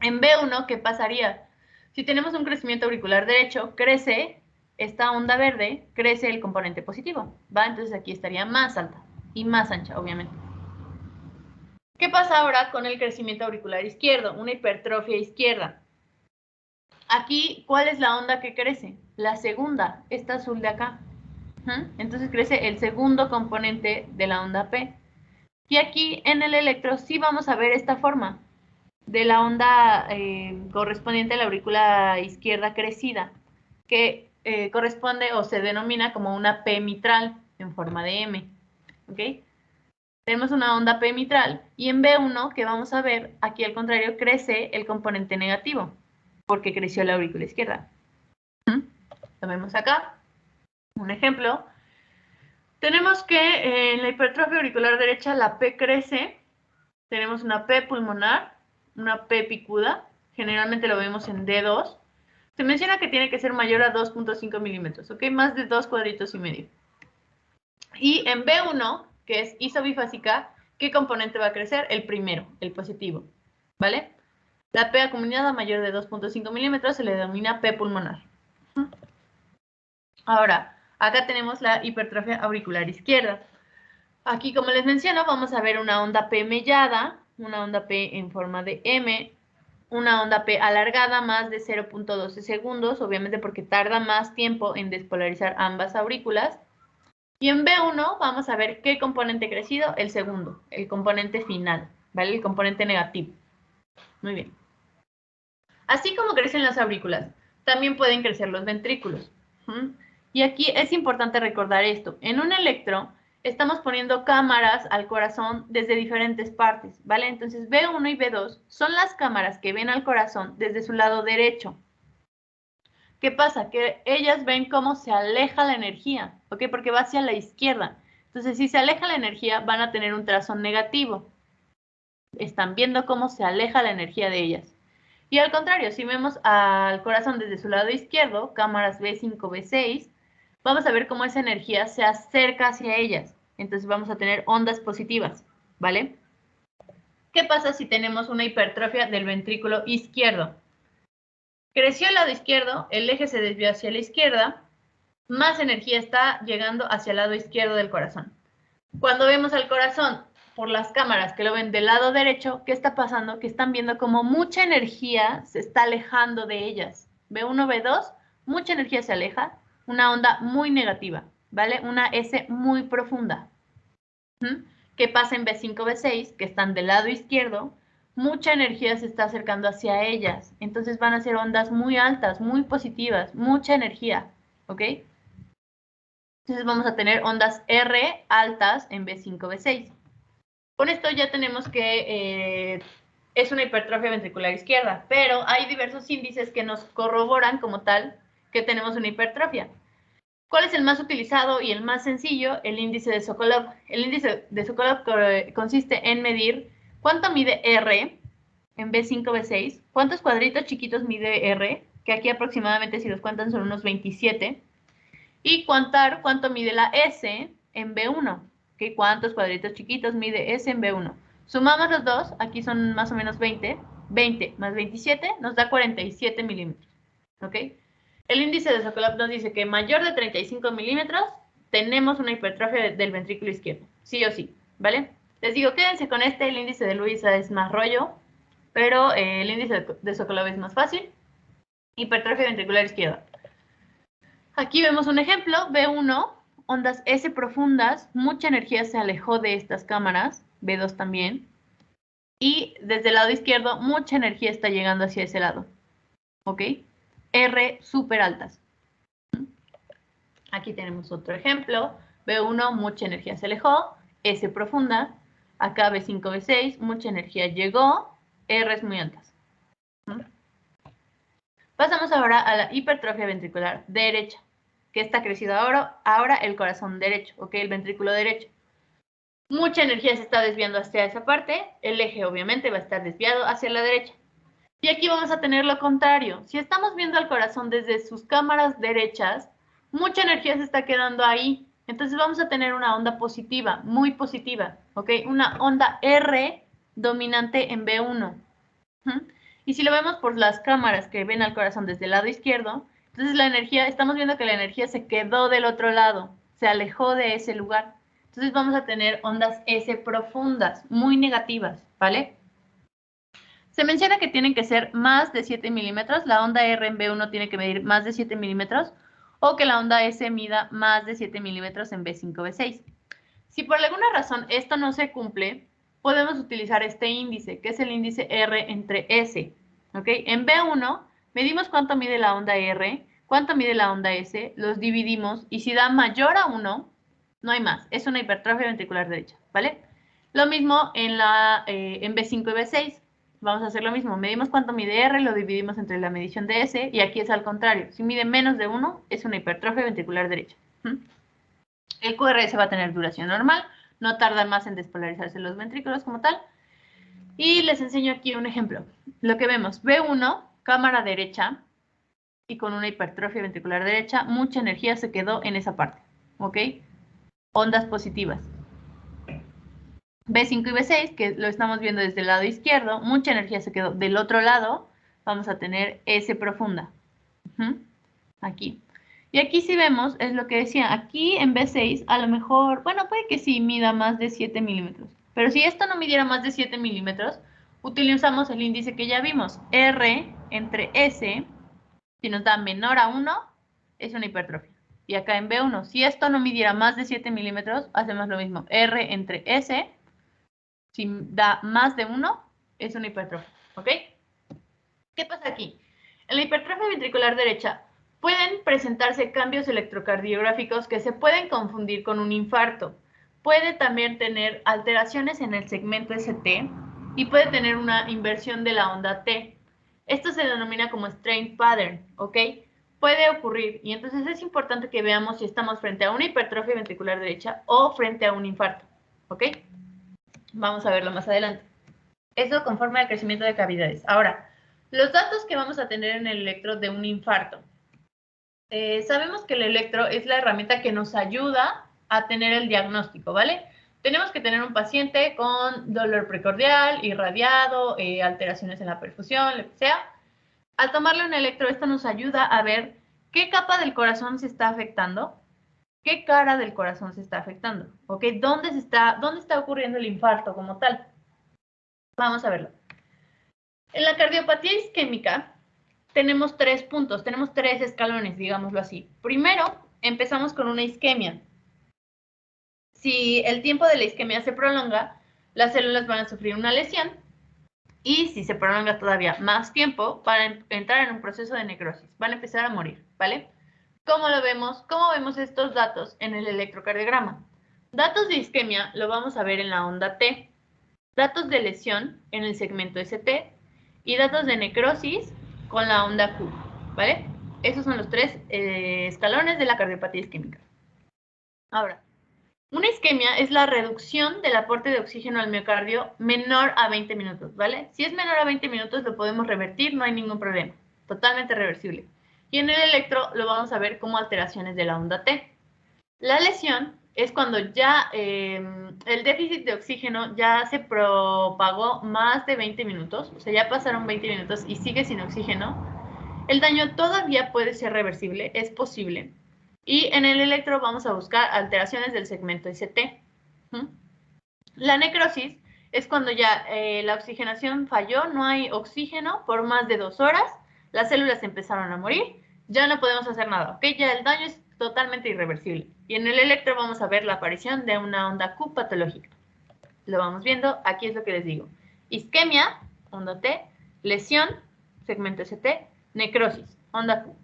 En B1, ¿qué pasaría? Si tenemos un crecimiento auricular derecho, crece esta onda verde, crece el componente positivo, ¿va? Entonces aquí estaría más alta y más ancha, obviamente. ¿Qué pasa ahora con el crecimiento auricular izquierdo? Una hipertrofia izquierda. Aquí, ¿cuál es la onda que crece? La segunda, esta azul de acá. Entonces crece el segundo componente de la onda P. Y aquí en el electro sí vamos a ver esta forma de la onda correspondiente a la aurícula izquierda crecida, que corresponde o se denomina como una P mitral en forma de M. ¿Ok? Tenemos una onda P mitral y en B1, que vamos a ver, aquí al contrario crece el componente negativo, porque creció la aurícula izquierda. Lo vemos acá. Un ejemplo. Tenemos que en la hipertrofia auricular derecha la P crece. Tenemos una P pulmonar, una P picuda. Generalmente lo vemos en D2. Se menciona que tiene que ser mayor a 2.5 milímetros, ¿ok? Más de 2 cuadritos y medio. Y en B1, que es isobifásica, ¿Qué componente va a crecer? El primero, el positivo, ¿vale? La P acuminada mayor de 2.5 milímetros se le denomina P pulmonar. Ahora, acá tenemos la hipertrofia auricular izquierda. Aquí, como les menciono, vamos a ver una onda P mellada, una onda P en forma de M, una onda P alargada más de 0.12 segundos, obviamente porque tarda más tiempo en despolarizar ambas aurículas. Y en B1 vamos a ver qué componente crecido, el segundo, el componente final, ¿vale? El componente negativo. Muy bien. Así como crecen las aurículas, también pueden crecer los ventrículos. Y aquí es importante recordar esto. En un electro estamos poniendo cámaras al corazón desde diferentes partes, ¿vale? Entonces B1 y B2 son las cámaras que ven al corazón desde su lado derecho. ¿Qué pasa? Que ellas ven cómo se aleja la energía, ¿ok? Porque va hacia la izquierda. Entonces, si se aleja la energía, van a tener un trazo negativo. Están viendo cómo se aleja la energía de ellas. Y al contrario, si vemos al corazón desde su lado izquierdo, cámaras B5, B6, vamos a ver cómo esa energía se acerca hacia ellas. Entonces vamos a tener ondas positivas, ¿vale? ¿Qué pasa si tenemos una hipertrofia del ventrículo izquierdo? Creció el lado izquierdo, el eje se desvió hacia la izquierda, más energía está llegando hacia el lado izquierdo del corazón. Cuando vemos al corazón por las cámaras que lo ven del lado derecho, ¿qué está pasando? Que están viendo como mucha energía se está alejando de ellas. B1, B2, mucha energía se aleja, una onda muy negativa, ¿vale? Una S muy profunda. ¿Qué pasa en B5, B6? Que están del lado izquierdo, mucha energía se está acercando hacia ellas. Entonces van a ser ondas muy altas, muy positivas, mucha energía, ¿ok? Entonces vamos a tener ondas R altas en B5, B6. Con esto ya tenemos que es una hipertrofia ventricular izquierda, pero hay diversos índices que nos corroboran como tal que tenemos una hipertrofia. ¿Cuál es el más utilizado y el más sencillo? El índice de Sokolov. El índice de Sokolov consiste en medir cuánto mide R en B5, B6, cuántos cuadritos chiquitos mide R, que aquí aproximadamente si los cuentan son unos 27, y contar cuánto mide la S en B1, ¿okay? Cuántos cuadritos chiquitos mide S en B1. Sumamos los dos, aquí son más o menos 20, 20 más 27 nos da 47 milímetros, ¿ok? El índice de Sokolov nos dice que mayor de 35 milímetros tenemos una hipertrofia del ventrículo izquierdo, sí o sí, ¿vale? Les digo, quédense con este, el índice de Luisa es más rollo, pero el índice de Sokolov es más fácil. Hipertrofia ventricular izquierda. Aquí vemos un ejemplo, B1, ondas S profundas, mucha energía se alejó de estas cámaras, B2 también, y desde el lado izquierdo mucha energía está llegando hacia ese lado, ¿ok? R súper altas. Aquí tenemos otro ejemplo, B1, mucha energía se alejó, S profunda, acá B5, B6, mucha energía llegó, R es muy altas. Pasamos ahora a la hipertrofia ventricular derecha, que está crecido ahora el corazón derecho, ¿ok? El ventrículo derecho. Mucha energía se está desviando hacia esa parte, el eje obviamente va a estar desviado hacia la derecha. Y aquí vamos a tener lo contrario. Si estamos viendo al corazón desde sus cámaras derechas, mucha energía se está quedando ahí. Entonces vamos a tener una onda positiva, muy positiva, ¿ok? Una onda R dominante en B1. Y si lo vemos por las cámaras que ven al corazón desde el lado izquierdo, entonces la energía, estamos viendo que la energía se quedó del otro lado, se alejó de ese lugar. Entonces vamos a tener ondas S profundas, muy negativas, ¿vale? Se menciona que tienen que ser más de 7 milímetros, la onda R en B1 tiene que medir más de 7 milímetros, o que la onda S mida más de 7 milímetros en B5, B6. Si por alguna razón esto no se cumple, podemos utilizar este índice, que es el índice R entre S. ¿Ok? En B1 medimos cuánto mide la onda R, cuánto mide la onda S, los dividimos y si da mayor a 1, no hay más, es una hipertrofia ventricular derecha, ¿vale? Lo mismo en B5 y B6, vamos a hacer lo mismo, medimos cuánto mide R, lo dividimos entre la medición de S y aquí es al contrario, si mide menos de 1 es una hipertrofia ventricular derecha. El QRS va a tener duración normal, no tarda más en despolarizarse los ventrículos como tal. Y les enseño aquí un ejemplo. Lo que vemos, B1, cámara derecha, y con una hipertrofia ventricular derecha, mucha energía se quedó en esa parte, ¿ok? Ondas positivas. B5 y B6, que lo estamos viendo desde el lado izquierdo, mucha energía se quedó del otro lado, vamos a tener S profunda. Aquí. Y aquí si vemos, es lo que decía, aquí en B6 a lo mejor, bueno, puede que sí mida más de 7 milímetros, pero si esto no midiera más de 7 milímetros, utilizamos el índice que ya vimos, R entre S, si nos da menor a 1, es una hipertrofia. Y acá en B1, si esto no midiera más de 7 milímetros, hacemos lo mismo, R entre S, si da más de 1, es una hipertrofia, ¿ok? ¿Qué pasa aquí? En la hipertrofia ventricular derecha pueden presentarse cambios electrocardiográficos que se pueden confundir con un infarto. Puede también tener alteraciones en el segmento ST y puede tener una inversión de la onda T. Esto se denomina como strain pattern, ¿ok? Puede ocurrir y entonces es importante que veamos si estamos frente a una hipertrofia ventricular derecha o frente a un infarto, ¿ok? Vamos a verlo más adelante. Eso conforme al crecimiento de cavidades. Ahora, los datos que vamos a tener en el electro de un infarto. Sabemos que el electro es la herramienta que nos ayuda a tener el diagnóstico, ¿vale? Tenemos que tener un paciente con dolor precordial, irradiado, alteraciones en la perfusión, lo que sea. Al tomarle un electro, esto nos ayuda a ver qué capa del corazón se está afectando, qué cara del corazón se está afectando, ¿ok? ¿Dónde está ocurriendo el infarto como tal? Vamos a verlo. En la cardiopatía isquémica tenemos 3 puntos, tenemos 3 escalones, digámoslo así. Primero, empezamos con una isquemia. Si el tiempo de la isquemia se prolonga, las células van a sufrir una lesión y si se prolonga todavía más tiempo, van a entrar en un proceso de necrosis, van a empezar a morir, ¿vale? ¿Cómo lo vemos? ¿Cómo vemos estos datos en el electrocardiograma? Datos de isquemia lo vamos a ver en la onda T, datos de lesión en el segmento ST y datos de necrosis con la onda Q, ¿vale? Esos son los 3 escalones de la cardiopatía isquémica. Ahora, una isquemia es la reducción del aporte de oxígeno al miocardio menor a 20 minutos, ¿vale? Si es menor a 20 minutos lo podemos revertir, no hay ningún problema, totalmente reversible. Y en el electro lo vamos a ver como alteraciones de la onda T. La lesión es cuando ya el déficit de oxígeno ya se propagó más de 20 minutos, o sea, ya pasaron 20 minutos y sigue sin oxígeno. El daño todavía puede ser reversible, es posible. Y en el electro vamos a buscar alteraciones del segmento ST. La necrosis es cuando ya la oxigenación falló, no hay oxígeno por más de 2 horas, las células empezaron a morir, ya no podemos hacer nada, ¿ok? Ya el daño es totalmente irreversible. Y en el electro vamos a ver la aparición de una onda Q patológica. Lo vamos viendo, aquí es lo que les digo. Isquemia, onda T, lesión, segmento ST, necrosis, onda Q.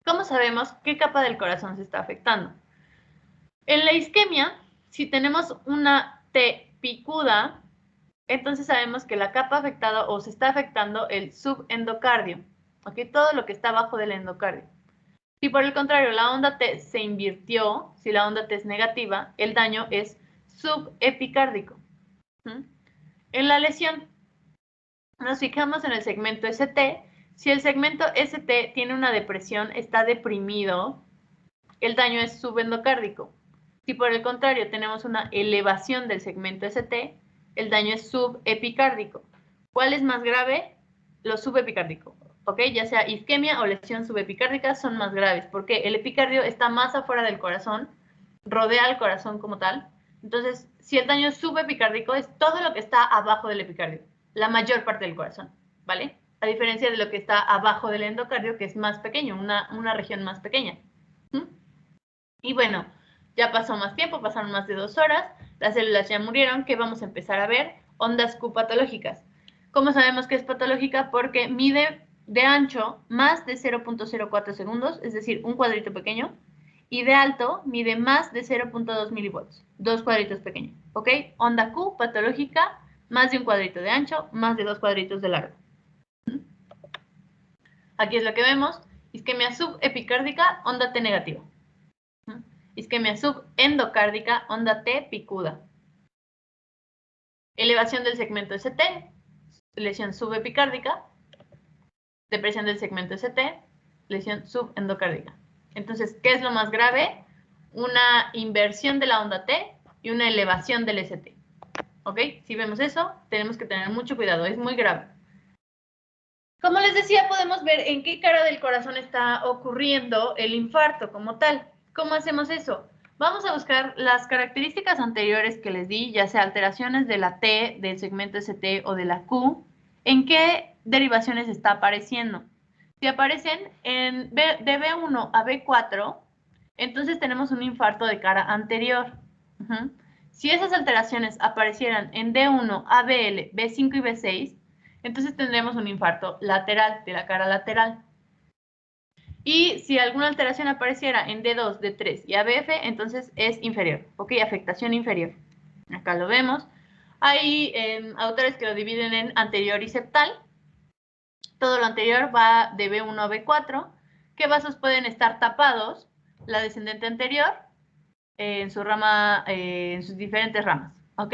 ¿Cómo sabemos qué capa del corazón se está afectando? En la isquemia, si tenemos una T picuda, entonces sabemos que la capa afectada o se está afectando el subendocardio, ¿ok? Todo lo que está abajo del endocardio. Si por el contrario la onda T se invirtió, si la onda T es negativa, el daño es subepicárdico. En la lesión, nos fijamos en el segmento ST. Si el segmento ST tiene una depresión, está deprimido, el daño es subendocárdico. Si por el contrario tenemos una elevación del segmento ST, el daño es subepicárdico. ¿Cuál es más grave? Lo subepicárdico, ¿ok? Ya sea isquemia o lesión subepicárdica son más graves, porque el epicardio está más afuera del corazón, rodea al corazón como tal. Entonces, si el daño es subepicárdico, es todo lo que está abajo del epicardio, la mayor parte del corazón, ¿vale? A diferencia de lo que está abajo del endocardio, que es más pequeño, una región más pequeña. Y bueno, ya pasó más tiempo, pasaron más de 2 horas, las células ya murieron, ¿qué vamos a empezar a ver? Ondas Q patológicas. ¿Cómo sabemos que es patológica? Porque mide de ancho más de 0.04 segundos, es decir, un cuadrito pequeño, y de alto mide más de 0.2 milivolts, 2 cuadritos pequeños, ¿ok? Onda Q patológica, más de un cuadrito de ancho, más de 2 cuadritos de largo. Aquí es lo que vemos, isquemia subepicárdica, onda T negativa. Isquemia subendocárdica, onda T picuda. Elevación del segmento ST, lesión subepicárdica, depresión del segmento ST, lesión subendocárdica. Entonces, ¿qué es lo más grave? Una inversión de la onda T y una elevación del ST. ¿Ok? Si vemos eso, tenemos que tener mucho cuidado, es muy grave. Como les decía, podemos ver en qué cara del corazón está ocurriendo el infarto como tal. ¿Cómo hacemos eso? Vamos a buscar las características anteriores que les di, ya sea alteraciones de la T, del segmento ST o de la Q, en qué derivaciones está apareciendo. Si aparecen de B1 a B4, entonces tenemos un infarto de cara anterior. Si esas alteraciones aparecieran en D1, ABL, B5 y B6, entonces tendremos un infarto lateral, de la cara lateral. Y si alguna alteración apareciera en D2, D3 y ABF, entonces es inferior, ¿ok? Afectación inferior. Acá lo vemos. Hay autores que lo dividen en anterior y septal. Todo lo anterior va de B1 a B4. ¿Qué vasos pueden estar tapados? La descendente anterior, en sus diferentes ramas, ¿ok?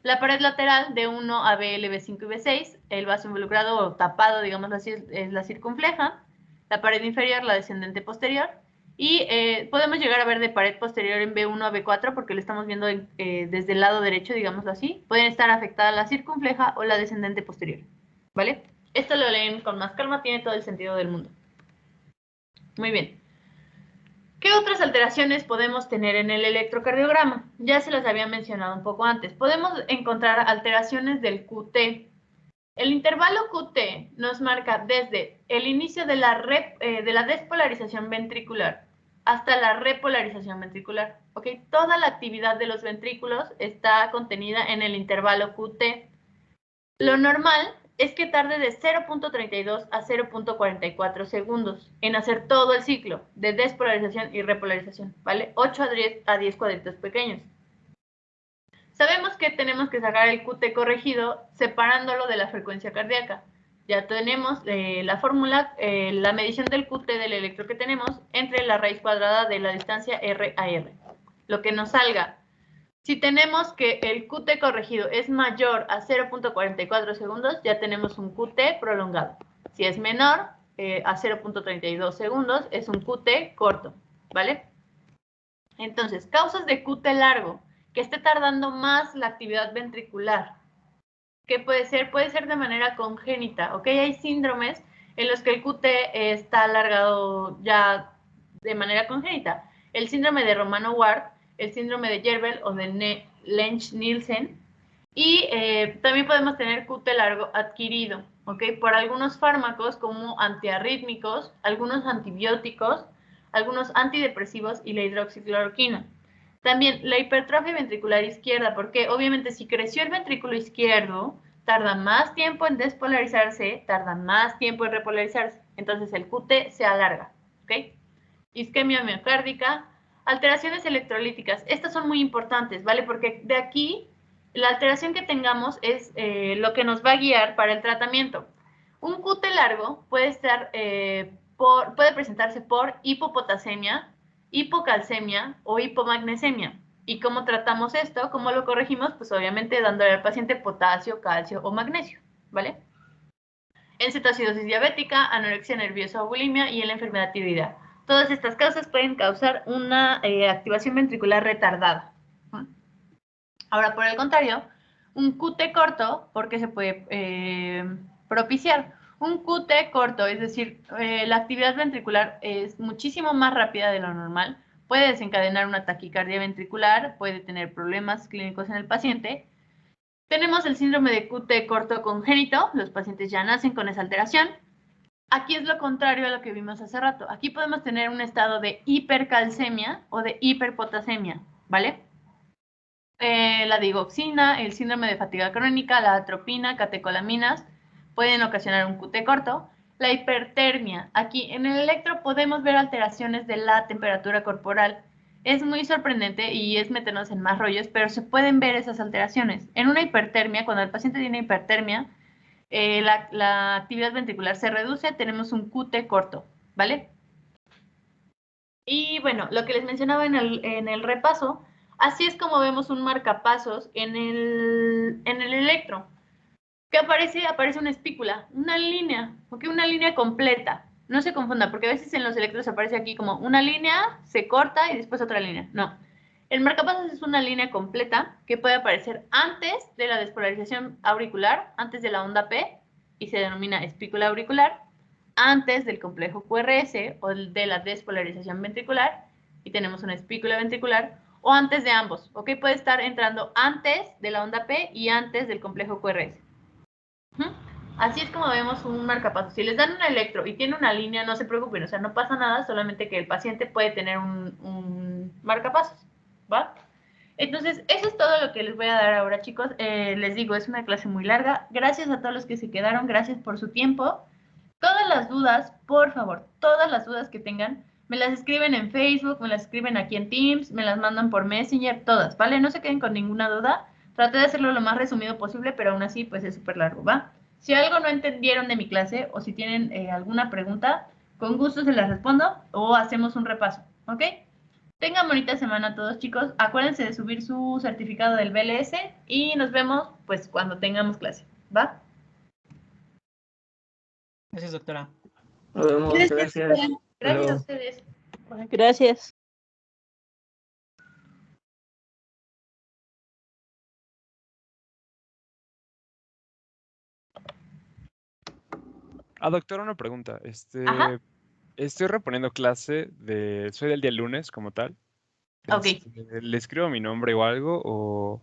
La pared lateral de 1 a BL, B5 y B6, el vaso involucrado o tapado, digamos así, es la circunfleja. La pared inferior, la descendente posterior. Y podemos llegar a ver de pared posterior en B1 a B4 porque lo estamos viendo desde el lado derecho, digámoslo así. Pueden estar afectadas la circunfleja o la descendente posterior, ¿vale? Esto lo leen con más calma, tiene todo el sentido del mundo. Muy bien. ¿Qué otras alteraciones podemos tener en el electrocardiograma? Ya se las había mencionado un poco antes. Podemos encontrar alteraciones del QT. El intervalo QT nos marca desde el inicio de la despolarización ventricular hasta la repolarización ventricular. ¿Ok? Toda la actividad de los ventrículos está contenida en el intervalo QT. Lo normal es que tarde de 0.32 a 0.44 segundos en hacer todo el ciclo de despolarización y repolarización, ¿vale? 8 a 10 cuadritos pequeños. Sabemos que tenemos que sacar el QT corregido separándolo de la frecuencia cardíaca. Ya tenemos la fórmula, la medición del QT del electro que tenemos entre la raíz cuadrada de la distancia R a R. Lo que nos salga. Si tenemos que el QT corregido es mayor a 0.44 segundos, ya tenemos un QT prolongado. Si es menor a 0.32 segundos, es un QT corto, ¿vale? Entonces, causas de QT largo, que esté tardando más la actividad ventricular. ¿Qué puede ser? Puede ser de manera congénita, ¿ok? Hay síndromes en los que el QT está alargado ya de manera congénita. El síndrome de Romano-Ward, el síndrome de Jervell o de Lenz-Nielsen. Y también podemos tener QT largo adquirido, ¿ok? Por algunos fármacos como antiarrítmicos, algunos antibióticos, algunos antidepresivos y la hidroxicloroquina. También la hipertrofia ventricular izquierda, porque obviamente si creció el ventrículo izquierdo, tarda más tiempo en despolarizarse, tarda más tiempo en repolarizarse. Entonces el QT se alarga, ¿ok? Isquemia miocárdica, alteraciones electrolíticas. Estas son muy importantes, ¿vale? Porque de aquí la alteración que tengamos es lo que nos va a guiar para el tratamiento. Un QT largo puede estar, puede presentarse por hipopotasemia, hipocalcemia o hipomagnesemia. ¿Y cómo tratamos esto? ¿Cómo lo corregimos? Pues obviamente dándole al paciente potasio, calcio o magnesio, ¿vale? En cetoacidosis diabética, anorexia nerviosa o bulimia y en la enfermedad tiroidea. Todas estas causas pueden causar una activación ventricular retardada. Ahora, por el contrario, un QT corto, porque se puede propiciar. Un QT corto, es decir, la actividad ventricular es muchísimo más rápida de lo normal, puede desencadenar una taquicardia ventricular, puede tener problemas clínicos en el paciente. Tenemos el síndrome de QT corto congénito, los pacientes ya nacen con esa alteración. Aquí es lo contrario a lo que vimos hace rato. Aquí podemos tener un estado de hipercalcemia o de hiperpotasemia, ¿vale? La digoxina, el síndrome de fatiga crónica, la atropina, catecolaminas, pueden ocasionar un QT corto. La hipertermia, aquí en el electro podemos ver alteraciones de la temperatura corporal. Es muy sorprendente y es meternos en más rollos, pero se pueden ver esas alteraciones. En una hipertermia, cuando el paciente tiene hipertermia, la actividad ventricular se reduce, tenemos un QT corto, ¿vale? Y bueno, lo que les mencionaba en el repaso, así es como vemos un marcapasos en el electro. ¿Qué aparece? Aparece una espícula, una línea, ¿ok? Una línea completa. No se confunda, porque a veces en los electros aparece aquí como una línea, se corta y después otra línea. No. El marcapasos es una línea completa que puede aparecer antes de la despolarización auricular, antes de la onda P, y se denomina espícula auricular, antes del complejo QRS o de la despolarización ventricular, y tenemos una espícula ventricular, o antes de ambos, ¿ok? Puede estar entrando antes de la onda P y antes del complejo QRS. Así es como vemos un marcapasos. Si les dan un electro y tiene una línea, no se preocupen, o sea, no pasa nada, solamente que el paciente puede tener un marcapasos, ¿va? Entonces, eso es todo lo que les voy a dar ahora, chicos. Les digo, es una clase muy larga. Gracias a todos los que se quedaron, gracias por su tiempo. Todas las dudas, por favor, todas las dudas que tengan, me las escriben en Facebook, me las escriben aquí en Teams, me las mandan por Messenger, todas, ¿vale? No se queden con ninguna duda. Traté de hacerlo lo más resumido posible, pero aún así, pues es súper largo, ¿va? Si algo no entendieron de mi clase o si tienen alguna pregunta, con gusto se las respondo o hacemos un repaso, ¿ok? Tengan bonita semana todos, chicos. Acuérdense de subir su certificado del BLS y nos vemos, pues, cuando tengamos clase, ¿va? Gracias, doctora. Nos vemos, gracias. Gracias a ustedes. Gracias. Doctora, una pregunta. Ajá. Estoy reponiendo clase soy del día lunes como tal. Ok. ¿Le escribo mi nombre o algo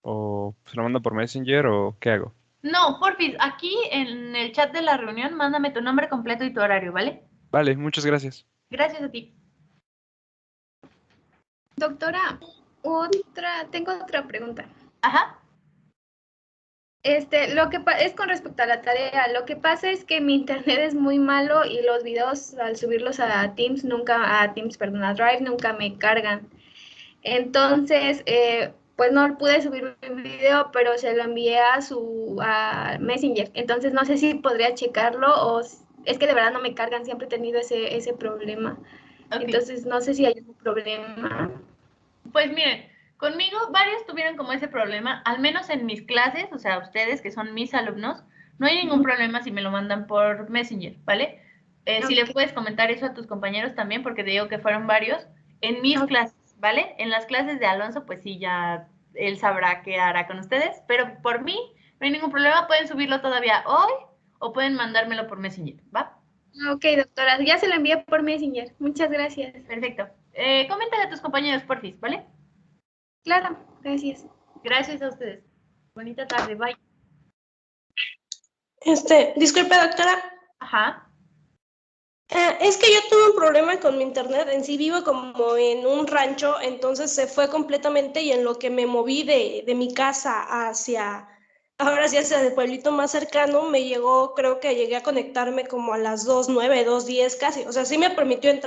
o se lo mando por Messenger o qué hago? No, porfis, aquí en el chat de la reunión, mándame tu nombre completo y tu horario, ¿vale? Vale, muchas gracias. Gracias a ti. Doctora, tengo otra pregunta. Ajá. Lo que es con respecto a la tarea. Lo que pasa es que mi internet es muy malo y los videos al subirlos a Teams a Drive nunca me cargan. Entonces, pues no pude subir mi video, pero se lo envié a Messenger. Entonces no sé si podría checarlo o es que de verdad no me cargan, siempre he tenido ese problema. Okay. Entonces no sé si hay algún problema. Pues miren, conmigo varios tuvieron como ese problema, al menos en mis clases, o sea, ustedes que son mis alumnos, no hay ningún problema si me lo mandan por Messenger, ¿vale? Si le puedes comentar eso a tus compañeros también, porque te digo que fueron varios, en mis clases, ¿vale? En las clases de Alonso, pues sí, ya él sabrá qué hará con ustedes, pero por mí no hay ningún problema, pueden subirlo todavía hoy o pueden mandármelo por Messenger, ¿va? Ok, doctora, ya se lo envié por Messenger. Muchas gracias. Perfecto. Coméntale a tus compañeros, porfis, ¿vale? Claro, gracias. Gracias a ustedes. Bonita tarde, bye. Disculpe, doctora. Ajá. Es que yo tuve un problema con mi internet. En sí vivo como en un rancho, entonces se fue completamente y en lo que me moví de mi casa hacia el pueblito más cercano, creo que llegué a conectarme como a las 2:09, 2:10 casi. O sea, sí me permitió entrar.